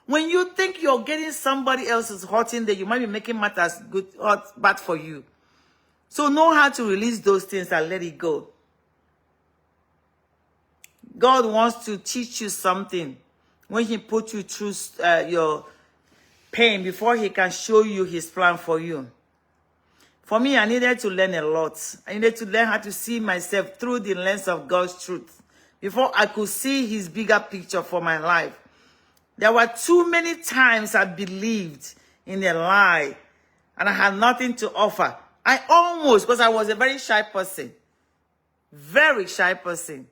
When you think you're getting somebody else's hurting there, you might be making matters good or bad for you. So know how to release those things and let it go. God wants to teach you something when he puts you through your pain before he can show you his plan for you. For me, I needed to learn a lot. I needed to learn how to see myself through the lens of God's truth before I could see his bigger picture for my life. There were too many times I believed in a lie and I had nothing to offer. I almost, because I was a very shy person. Very shy person.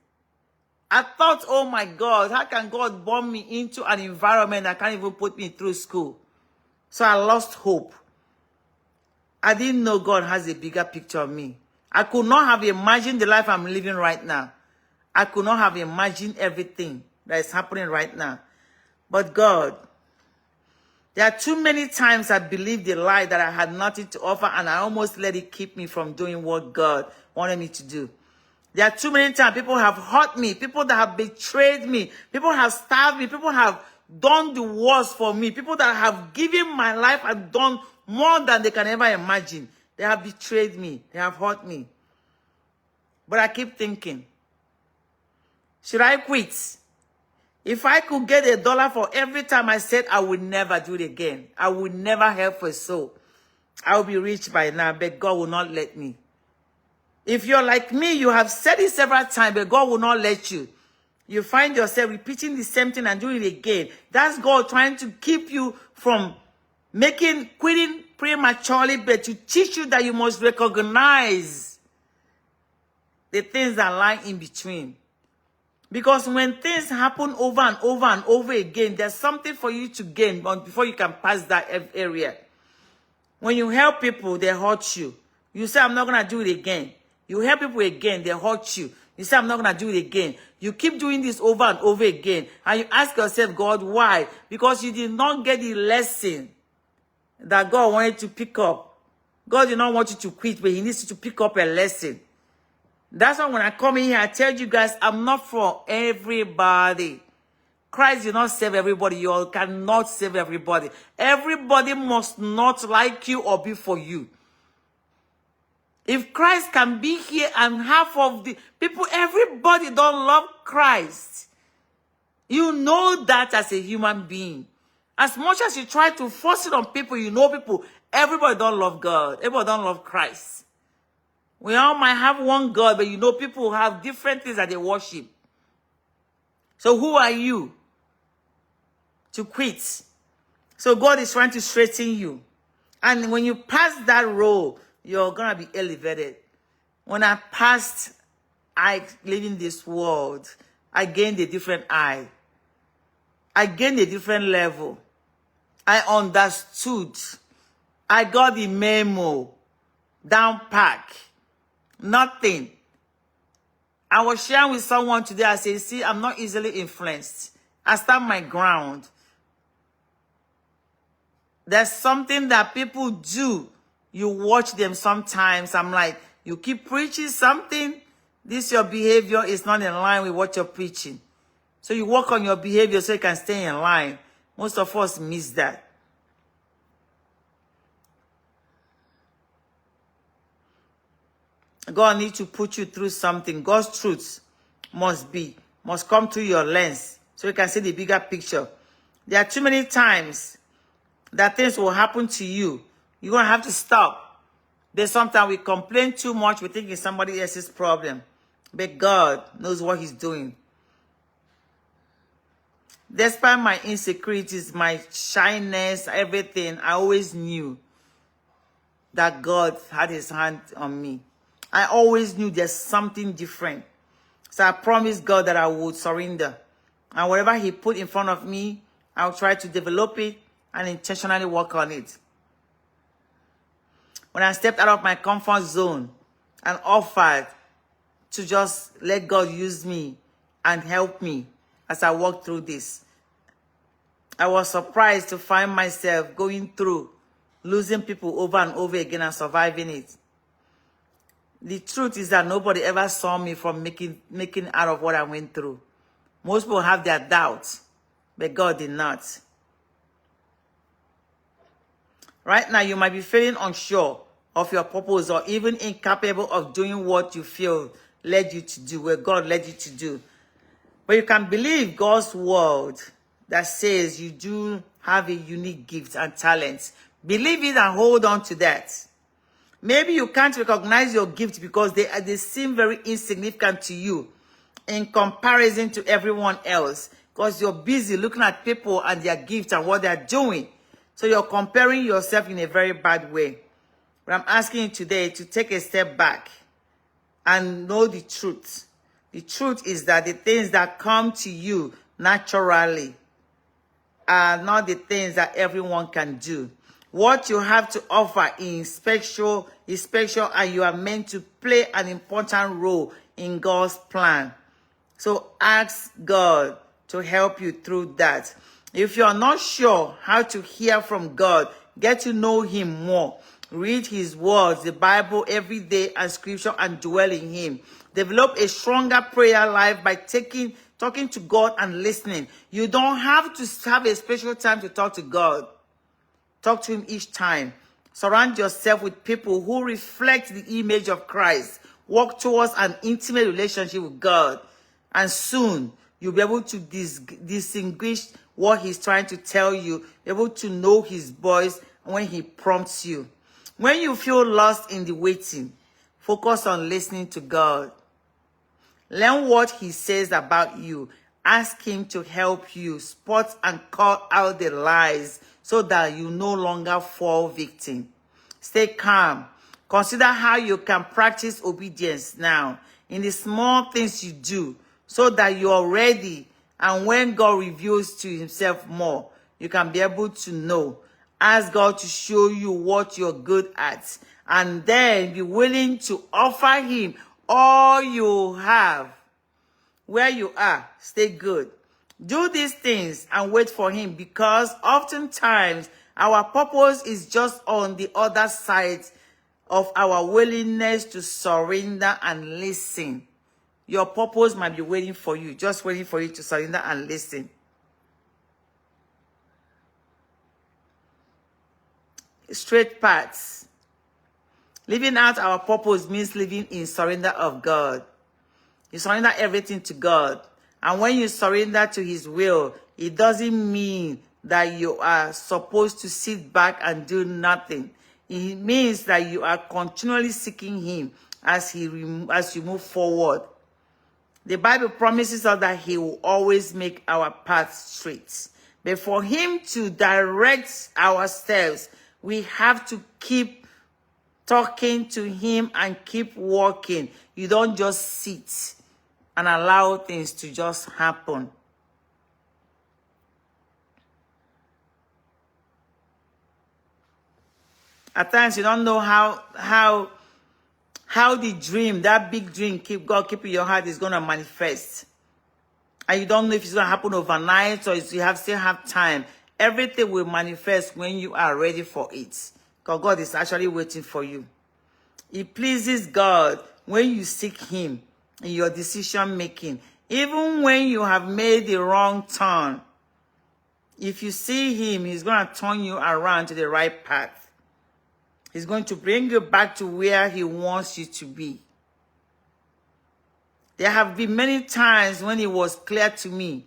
I thought, oh my God, how can God bomb me into an environment that can't even put me through school? So I lost hope. I didn't know God has a bigger picture of me. I could not have imagined the life I'm living right now. I could not have imagined everything that is happening right now. But God, there are too many times I believed the lie that I had nothing to offer, and I almost let it keep me from doing what God wanted me to do. There are too many times people have hurt me, people that have betrayed me, people have starved me, people have done the worst for me, people that have given my life and done more than they can ever imagine. They have betrayed me, they have hurt me. But I keep thinking, should I quit? If I could get $1 for every time I said I would never do it again, I would never help a soul, I will be rich by now, but God will not let me. If you're like me, you have said it several times, but God will not let you. You find yourself repeating the same thing and doing it again. That's God trying to keep you from quitting prematurely, but to teach you that you must recognize the things that lie in between. Because when things happen over and over and over again, there's something for you to gain before you can pass that area. When you help people, they hurt you. You say, I'm not going to do it again. You help people again, they hurt you. You say, I'm not going to do it again. You keep doing this over and over again. And you ask yourself, God, why? Because you did not get the lesson that God wanted to pick up. God did not want you to quit, but he needs you to pick up a lesson. That's why when I come in here, I tell you guys, I'm not for everybody. Christ did not save everybody. You cannot save everybody. Everybody must not like you or be for you. If Christ can be here and half of the people, everybody don't love Christ. You know that as a human being. As much as you try to force it on people, you know people, everybody don't love God. Everybody don't love Christ. We all might have one God, but you know people have different things that they worship. So who are you to quit? So God is trying to straighten you. And when you pass that role, you're going to be elevated. When I passed, living this world, I gained a different eye. I gained a different level. I understood. I got the memo down pack. Nothing I was sharing with someone today. I say, see, I'm not easily influenced. I stand my ground. There's something that people do. You watch them sometimes. I'm like, you keep preaching something. This your behavior is not in line with what you're preaching. So you work on your behavior so you can stay in line. Most of us miss that. God needs to put you through something. God's truth must come through your lens so you can see the bigger picture. There are too many times that things will happen to you. You're going to have to stop. There's sometimes we complain too much. We think it's somebody else's problem. But God knows what he's doing. Despite my insecurities, my shyness, everything, I always knew that God had his hand on me. I always knew there's something different. So I promised God that I would surrender. And whatever he put in front of me, I'll try to develop it and intentionally work on it. When I stepped out of my comfort zone and offered to just let God use me and help me as I walk through this, I was surprised to find myself going through losing people over and over again and surviving it. The truth is that nobody ever saw me from making out of what I went through. Most people have their doubts, but God did not. Right now, you might be feeling unsure of your purpose or even incapable of doing what you feel led you to do, where God led you to do. But you can believe God's word that says you do have a unique gift and talent. Believe it and hold on to that. Maybe you can't recognize your gift because they seem very insignificant to you in comparison to everyone else because you're busy looking at people and their gifts and what they're doing. So you're comparing yourself in a very bad way. But I'm asking you today to take a step back and know the truth. The truth is that the things that come to you naturally are not the things that everyone can do. What you have to offer is special, and you are meant to play an important role in God's plan. So ask God to help you through that. If you're not sure how to hear from God, get to know him more. Read his words, the Bible every day and scripture, and dwell in him. Develop a stronger prayer life by talking to God and listening. You don't have to have a special time to talk to God. Talk to him each time. Surround yourself with people who reflect the image of Christ. Walk towards an intimate relationship with God. And soon, you'll be able to distinguish what he's trying to tell you. Be able to know his voice when he prompts you. When you feel lost in the waiting, focus on listening to God. Learn what he says about you. Ask him to help you spot and call out the lies so that you no longer fall victim. Stay calm. Consider how you can practice obedience now in the small things you do so that you are ready. And when God reveals to himself more, you can be able to know. Ask God to show you what you're good at. And then be willing to offer him all you have. Where you are, stay good. Do these things and wait for him, because oftentimes our purpose is just on the other side of our willingness to surrender and listen. Your purpose might be waiting for you, just waiting for you to surrender and listen. Straight paths. Living out our purpose means living in surrender of God. You surrender everything to God. And when you surrender to his will, it doesn't mean that you are supposed to sit back and do nothing. It means that you are continually seeking him as you move forward. The Bible promises us that he will always make our path straight. But for him to direct our steps, we have to keep talking to him and keep walking. You don't just sit and allow things to just happen. At times you don't know how how the dream, that big dream, God keeping your heart, is going to manifest. And you don't know if it's going to happen overnight or if you still have time. Everything will manifest when you are ready for it. Because God is actually waiting for you. It pleases God when you seek him in your decision making. Even when you have made the wrong turn. If you see him, he's going to turn you around to the right path. He's going to bring you back to where he wants you to be. There have been many times when it was clear to me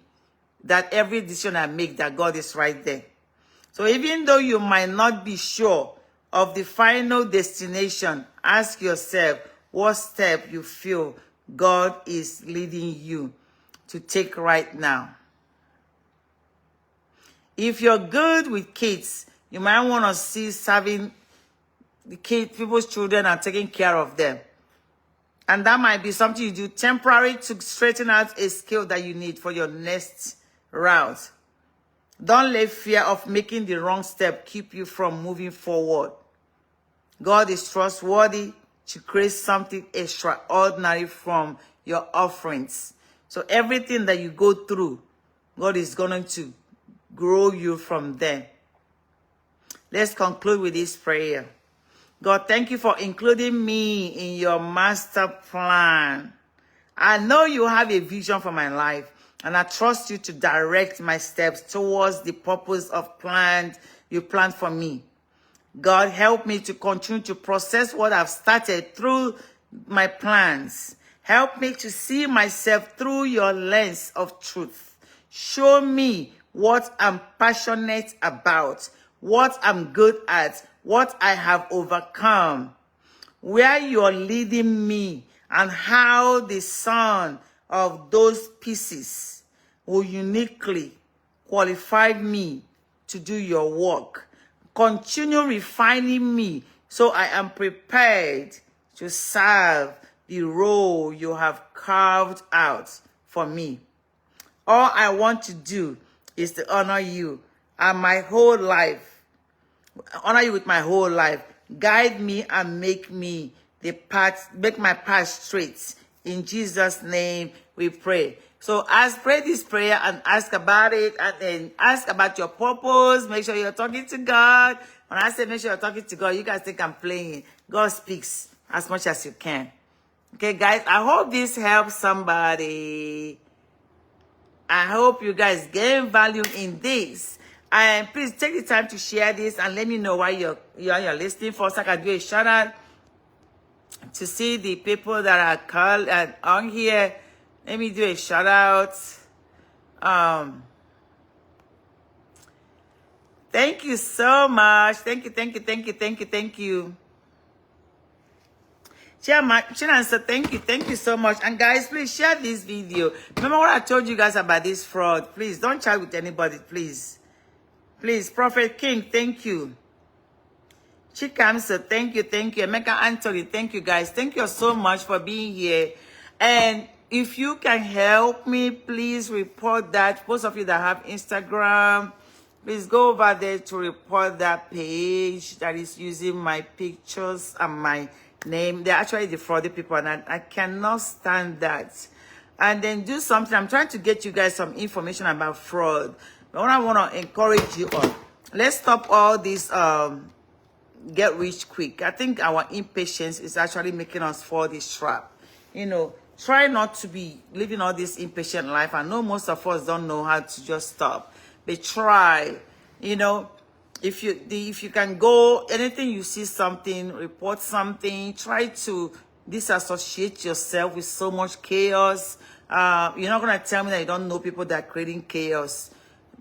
that every decision I make, that God is right there. So even though you might not be sure of the final destination, ask yourself what step you feel God is leading you to take right now. If you're good with kids, you might want to see serving the kids, people's children, and taking care of them. And that might be something you do temporary to straighten out a skill that you need for your next route. Don't let fear of making the wrong step keep you from moving forward. God is trustworthy to create something extraordinary from your offerings. So everything that you go through, God is going to grow you from there. Let's conclude with this prayer. God, thank you for including me in your master plan. I know you have a vision for my life, and I trust you to direct my steps towards the purpose of you planned for me. God, help me to continue to process what I've started through my plans. Help me to see myself through your lens of truth. Show me what I'm passionate about, what I'm good at, what I have overcome, where you're leading me, and how the sum of those pieces will uniquely qualify me to do your work. Continue refining me so I am prepared to serve the role you have carved out for me. All I want to do is to honor you and my whole life. Honor you with my whole life. Guide me and make my path straight. In Jesus' name we pray. So pray this prayer and ask about it, and then ask about your purpose. Make sure you're talking to God. When I say make sure you're talking to God, you guys think I'm playing. God speaks as much as you can. Okay, guys, I hope this helps somebody. I hope you guys gain value in this. And please take the time to share this and let me know why you're listening for, so I can do a shout out to see the people that are called and on here. Let me do a shout out. Thank you so much. Thank you. So thank you so much. And guys, please share this video. Remember what I told you guys about this fraud. Please don't chat with anybody, please. Please, Prophet King, thank you. Chikamsa, thank you. Emeka Anthony, thank you, guys. Thank you so much for being here. And if you can help me, please report that. Most of you that have Instagram, please go over there to report that page that is using my pictures and my name. They're actually defrauding people, and I cannot stand that. And then do something. I'm trying to get you guys some information about fraud. But what I want to encourage you on, let's stop all this get rich quick. I think our impatience is actually making us fall this trap. Try not to be living all this impatient life. I know most of us don't know how to just stop. But try, if you can go, anything you see something, report something, try to disassociate yourself with so much chaos. You're not going to tell me that you don't know people that are creating chaos.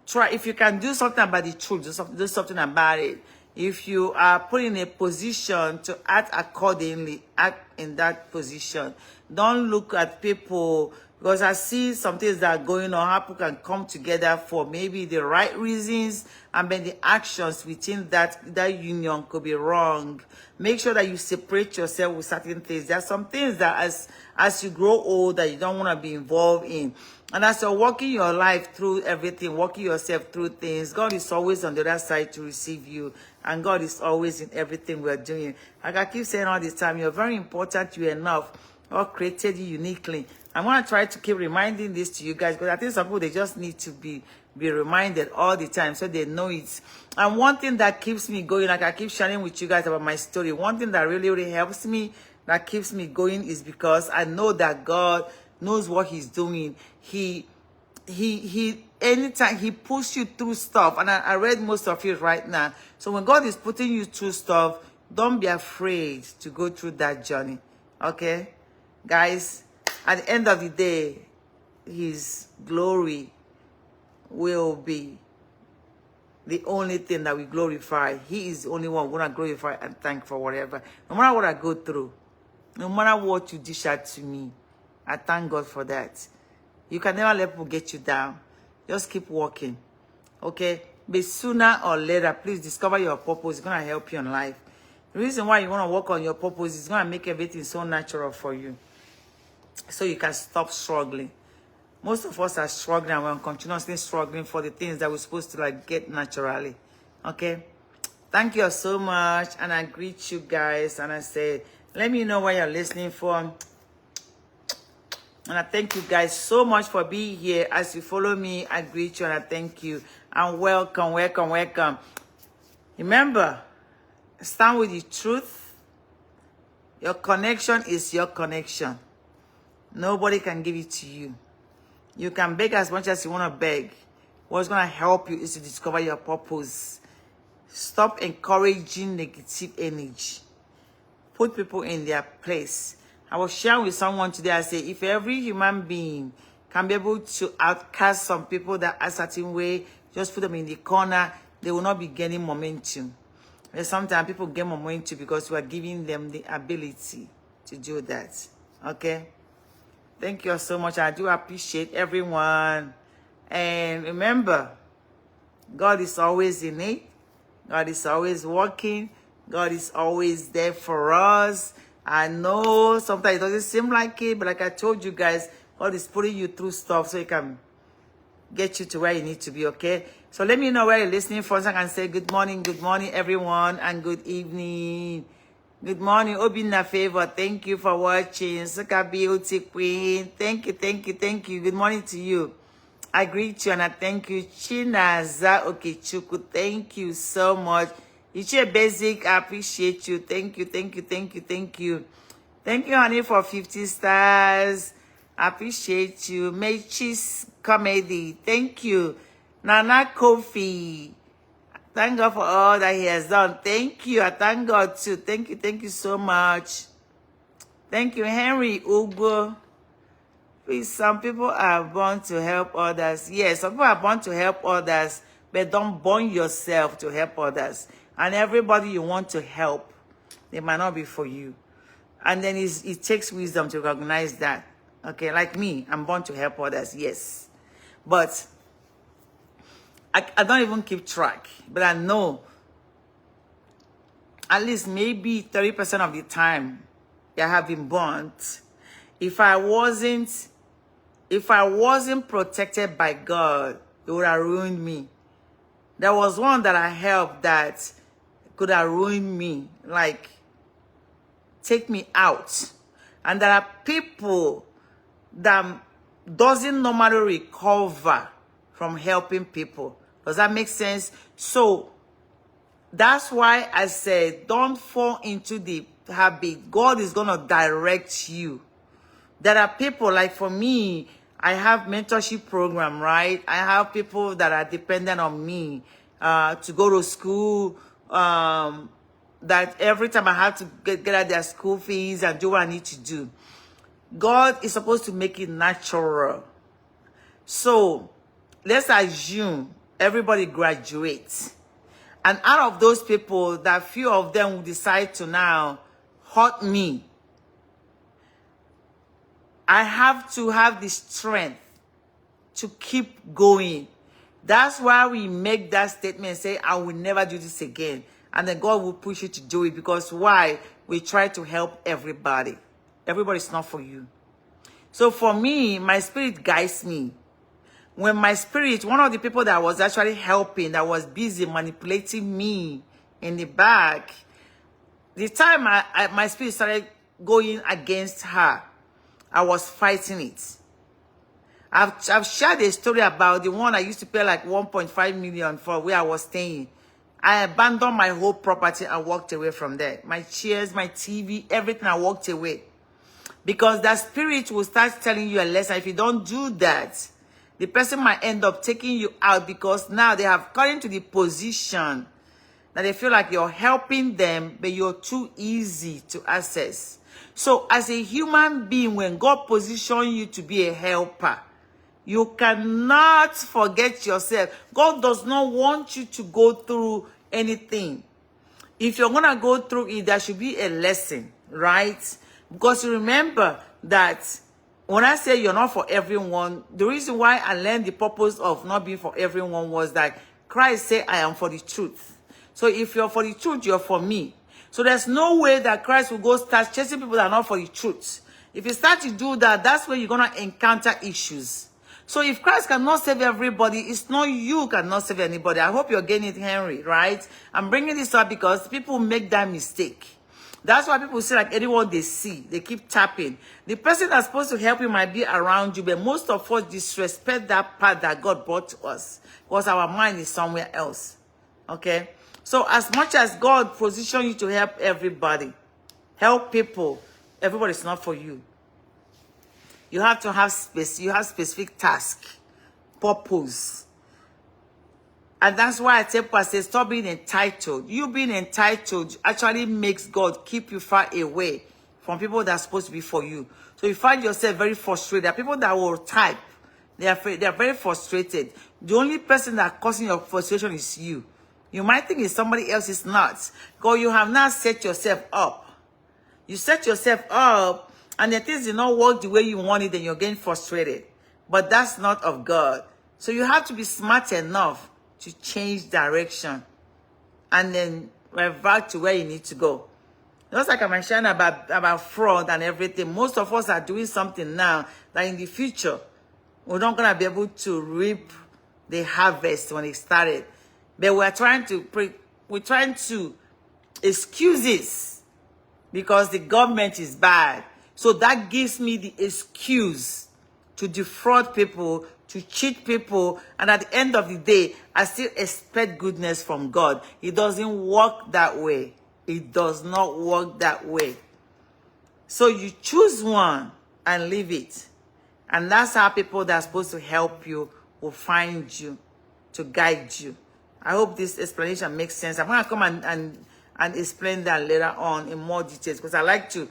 Try, if you can do something about the truth, do something about it. If you are put in a position to act accordingly, act in that position. Don't look at people, because I see some things that are going on, how people can come together for maybe the right reasons, and then the actions within that union could be wrong. Make sure that you separate yourself with certain things. There are some things that as you grow older, you don't want to be involved in. And as you're walking your life through everything, walking yourself through things, God is always on the other side to receive you. And God is always in everything we're doing. Like I keep saying all this time, you're very important, you're enough. God created you uniquely. I'm going to try to keep reminding this to you guys, because I think some people, they just need to be reminded all the time so they know it. And one thing that keeps me going, like I keep sharing with you guys about my story, one thing that really, really helps me, that keeps me going, is because I know that God knows what he's doing. He anytime he pushes you through stuff, and I read most of it right now. So when God is putting you through stuff, don't be afraid to go through that journey. Okay? Guys, at the end of the day, his glory will be the only thing that we glorify. He is the only one we're going to glorify and thank for whatever. No matter what I go through, no matter what you dish out to me, I thank God for that. You can never let people get you down. Just keep walking. Okay? But sooner or later, please discover your purpose. It's going to help you in life. The reason why you want to work on your purpose is going to make everything so natural for you, so you can stop struggling. Most of us are struggling, and we're continuously struggling for the things that we're supposed to like get naturally. Okay? Thank you so much. And I greet you guys. And I say, let me know where you're listening from. And I thank you guys so much for being here. As you follow me, I greet you and I thank you. And welcome, welcome, welcome. Remember, stand with the truth. Your connection is your connection. Nobody can give it to you. You can beg as much as you want to beg. What's going to help you is to discover your purpose. Stop encouraging negative energy. Put people in their place. I was sharing with someone today. I say, if every human being can be able to outcast some people that are a certain way, just put them in the corner, they will not be gaining momentum. And sometimes people get momentum because we are giving them the ability to do that. Okay? Thank you so much. I do appreciate everyone. And remember, God is always in it. God is always working. God is always there for us. I know sometimes it doesn't seem like it, but like I told you guys, God is putting you through stuff so he can get you to where you need to be, okay? So let me know where you're listening from so I can say good morning, everyone, and good evening. Good morning, Obina Favor. Thank you for watching. Suka Beauty Queen. Thank you, thank you, thank you. Good morning to you. I greet you and I thank you. Chinaza Okechukwu. Thank you so much. Ichie Basic, I appreciate you. Thank you, thank you, thank you, thank you. Thank you, honey, for 50 stars. I appreciate you. Mechi's Comedy. Thank you. Nana Kofi. Thank God for all that he has done. Thank you. I thank God too. Thank you so much. Thank you, Henry Ugo. Please, some people are born to help others. Yes, some people are born to help others, but don't burn yourself to help others. And everybody you want to help, they might not be for you. And then it takes wisdom to recognize that. Okay, like me, I'm born to help others, yes. But I don't even keep track. But I know at least maybe 30% of the time I have been burnt. If I wasn't protected by God, it would have ruined me. There was one that I helped that could have ruined me, like take me out. And there are people that doesn't normally recover from helping people. Does that make sense? So that's why I said, don't fall into the habit. God is going to direct you. There are people, like for me, I have mentorship program, right? I have people that are dependent on me to go to school, that every time I have to get out their school fees and do what I need to do. God is supposed to make it natural. So let's assume everybody graduates. And out of those people, that few of them will decide to now hurt me. I have to have the strength to keep going. That's why we make that statement and say, I will never do this again. And then God will push you to do it. Because why? We try to help everybody. Everybody's not for you. So for me, my spirit guides me. when my spirit, one of the people that was actually helping, that was busy manipulating me in the back, the time my spirit started going against her, I was fighting it. I've shared a story about the one I used to pay like 1.5 million for where I was staying. I abandoned my whole property and walked away from there. My chairs, my TV, everything, I walked away. Because that spirit will start telling you a lesson. If you don't do that, the person might end up taking you out, because now they have gotten to the position that they feel like you're helping them, but you're too easy to access. So as a human being, when God positions you to be a helper, you cannot forget yourself. God does not want you to go through anything. If you're going to go through it, there should be a lesson, right? Because you remember that when I say you're not for everyone, the reason why I learned the purpose of not being for everyone was that Christ said, I am for the truth. So if you're for the truth, you're for me. So there's no way that Christ will go start chasing people that are not for the truth. If you start to do that, that's where you're going to encounter issues. So if Christ cannot save everybody, it's not you cannot save anybody. I hope you're getting it, Henry, right? I'm bringing this up because people make that mistake. That's why people say, like, anyone they see, they keep tapping. The person that's supposed to help you might be around you, but most of us disrespect that part that God brought to us because our mind is somewhere else. Okay? So as much as God positions you to help everybody, help people, everybody's not for you. You have to have space. You have specific task, purpose. And that's why I tell people, I say, stop being entitled. You being entitled actually makes God keep you far away from people that are supposed to be for you. So you find yourself very frustrated. There are people that will type. They are very frustrated. The only person that causing your frustration is you. You might think it's somebody else, it's not. Because you have not set yourself up. You set yourself up, and the things did not work the way you want it, then you're getting frustrated. But that's not of God. So you have to be smart enough to change direction and then revert to where you need to go. Just like I mentioned about fraud and everything, most of us are doing something now that in the future, we're not going to be able to reap the harvest when it started. But we're trying to excuse it because the government is bad. So that gives me the excuse to defraud people, to cheat people, and at the end of the day, I still expect goodness from God. It doesn't work that way. It does not work that way. So you choose one and leave it. And that's how people that are supposed to help you will find you, to guide you. I hope this explanation makes sense. I'm going to come and explain that later on in more details, because I like to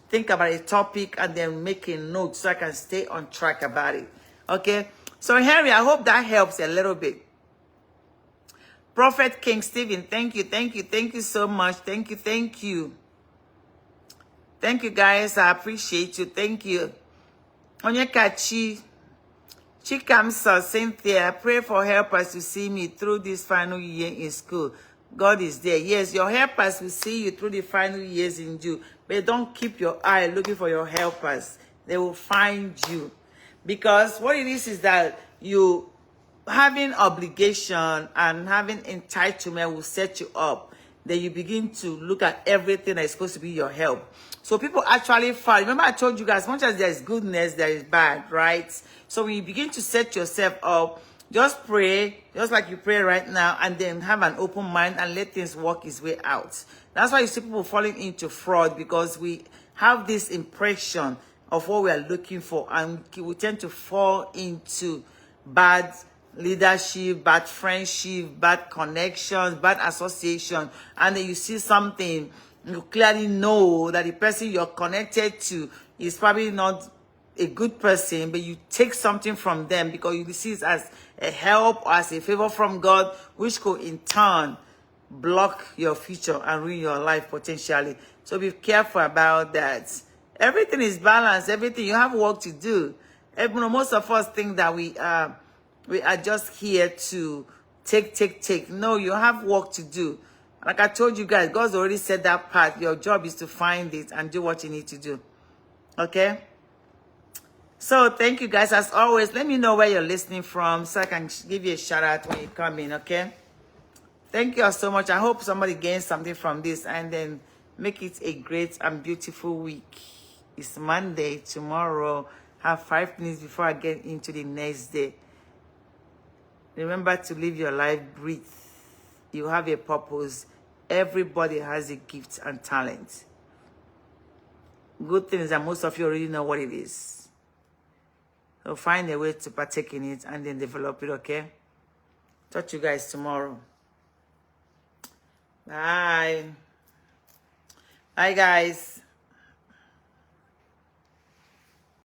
think about a topic and then make a note so I can stay on track about it. Okay? So, Henry, I hope that helps a little bit. Prophet King Stephen, thank you so much. Thank you. Thank you, guys. I appreciate you. Thank you. Onyekachi, Chikamsa, Cynthia, pray for helpers to see me through this final year in school. God is there. Yes, your helpers will see you through the final years in June. But don't keep your eye looking for your helpers. They will find you. Because what it is that you having obligation and having entitlement will set you up. Then you begin to look at everything that is supposed to be your help. So people actually fall. Remember I told you guys, as much as there is goodness, there is bad, right? So when you begin to set yourself up, just pray, just like you pray right now, and then have an open mind and let things work its way out. That's why you see people falling into fraud, because we have this impression of what we are looking for, and we tend to fall into bad leadership, bad friendship, bad connections, bad association, and then you see something, you clearly know that the person you're connected to is probably not a good person, but you take something from them because you see it as a help or as a favor from God, which could in turn block your future and ruin your life potentially. So be careful about that. Everything is balanced. Everything, you have work to do. Most of us think that we are just here to take. No, you have work to do. Like I told you guys, God's already said that part. Your job is to find it and do what you need to do. Okay? So thank you guys. As always, let me know where you're listening from so I can give you a shout out when you come in, okay? Thank you all so much. I hope somebody gains something from this and then make it a great and beautiful week. It's Monday. Tomorrow, have 5 minutes before I get into the next day. Remember to live your life, breathe. You have a purpose. Everybody has a gift and talent. Good thing is that most of you already know what it is. So find a way to partake in it and then develop it, okay? Talk to you guys tomorrow. Bye. Bye, guys.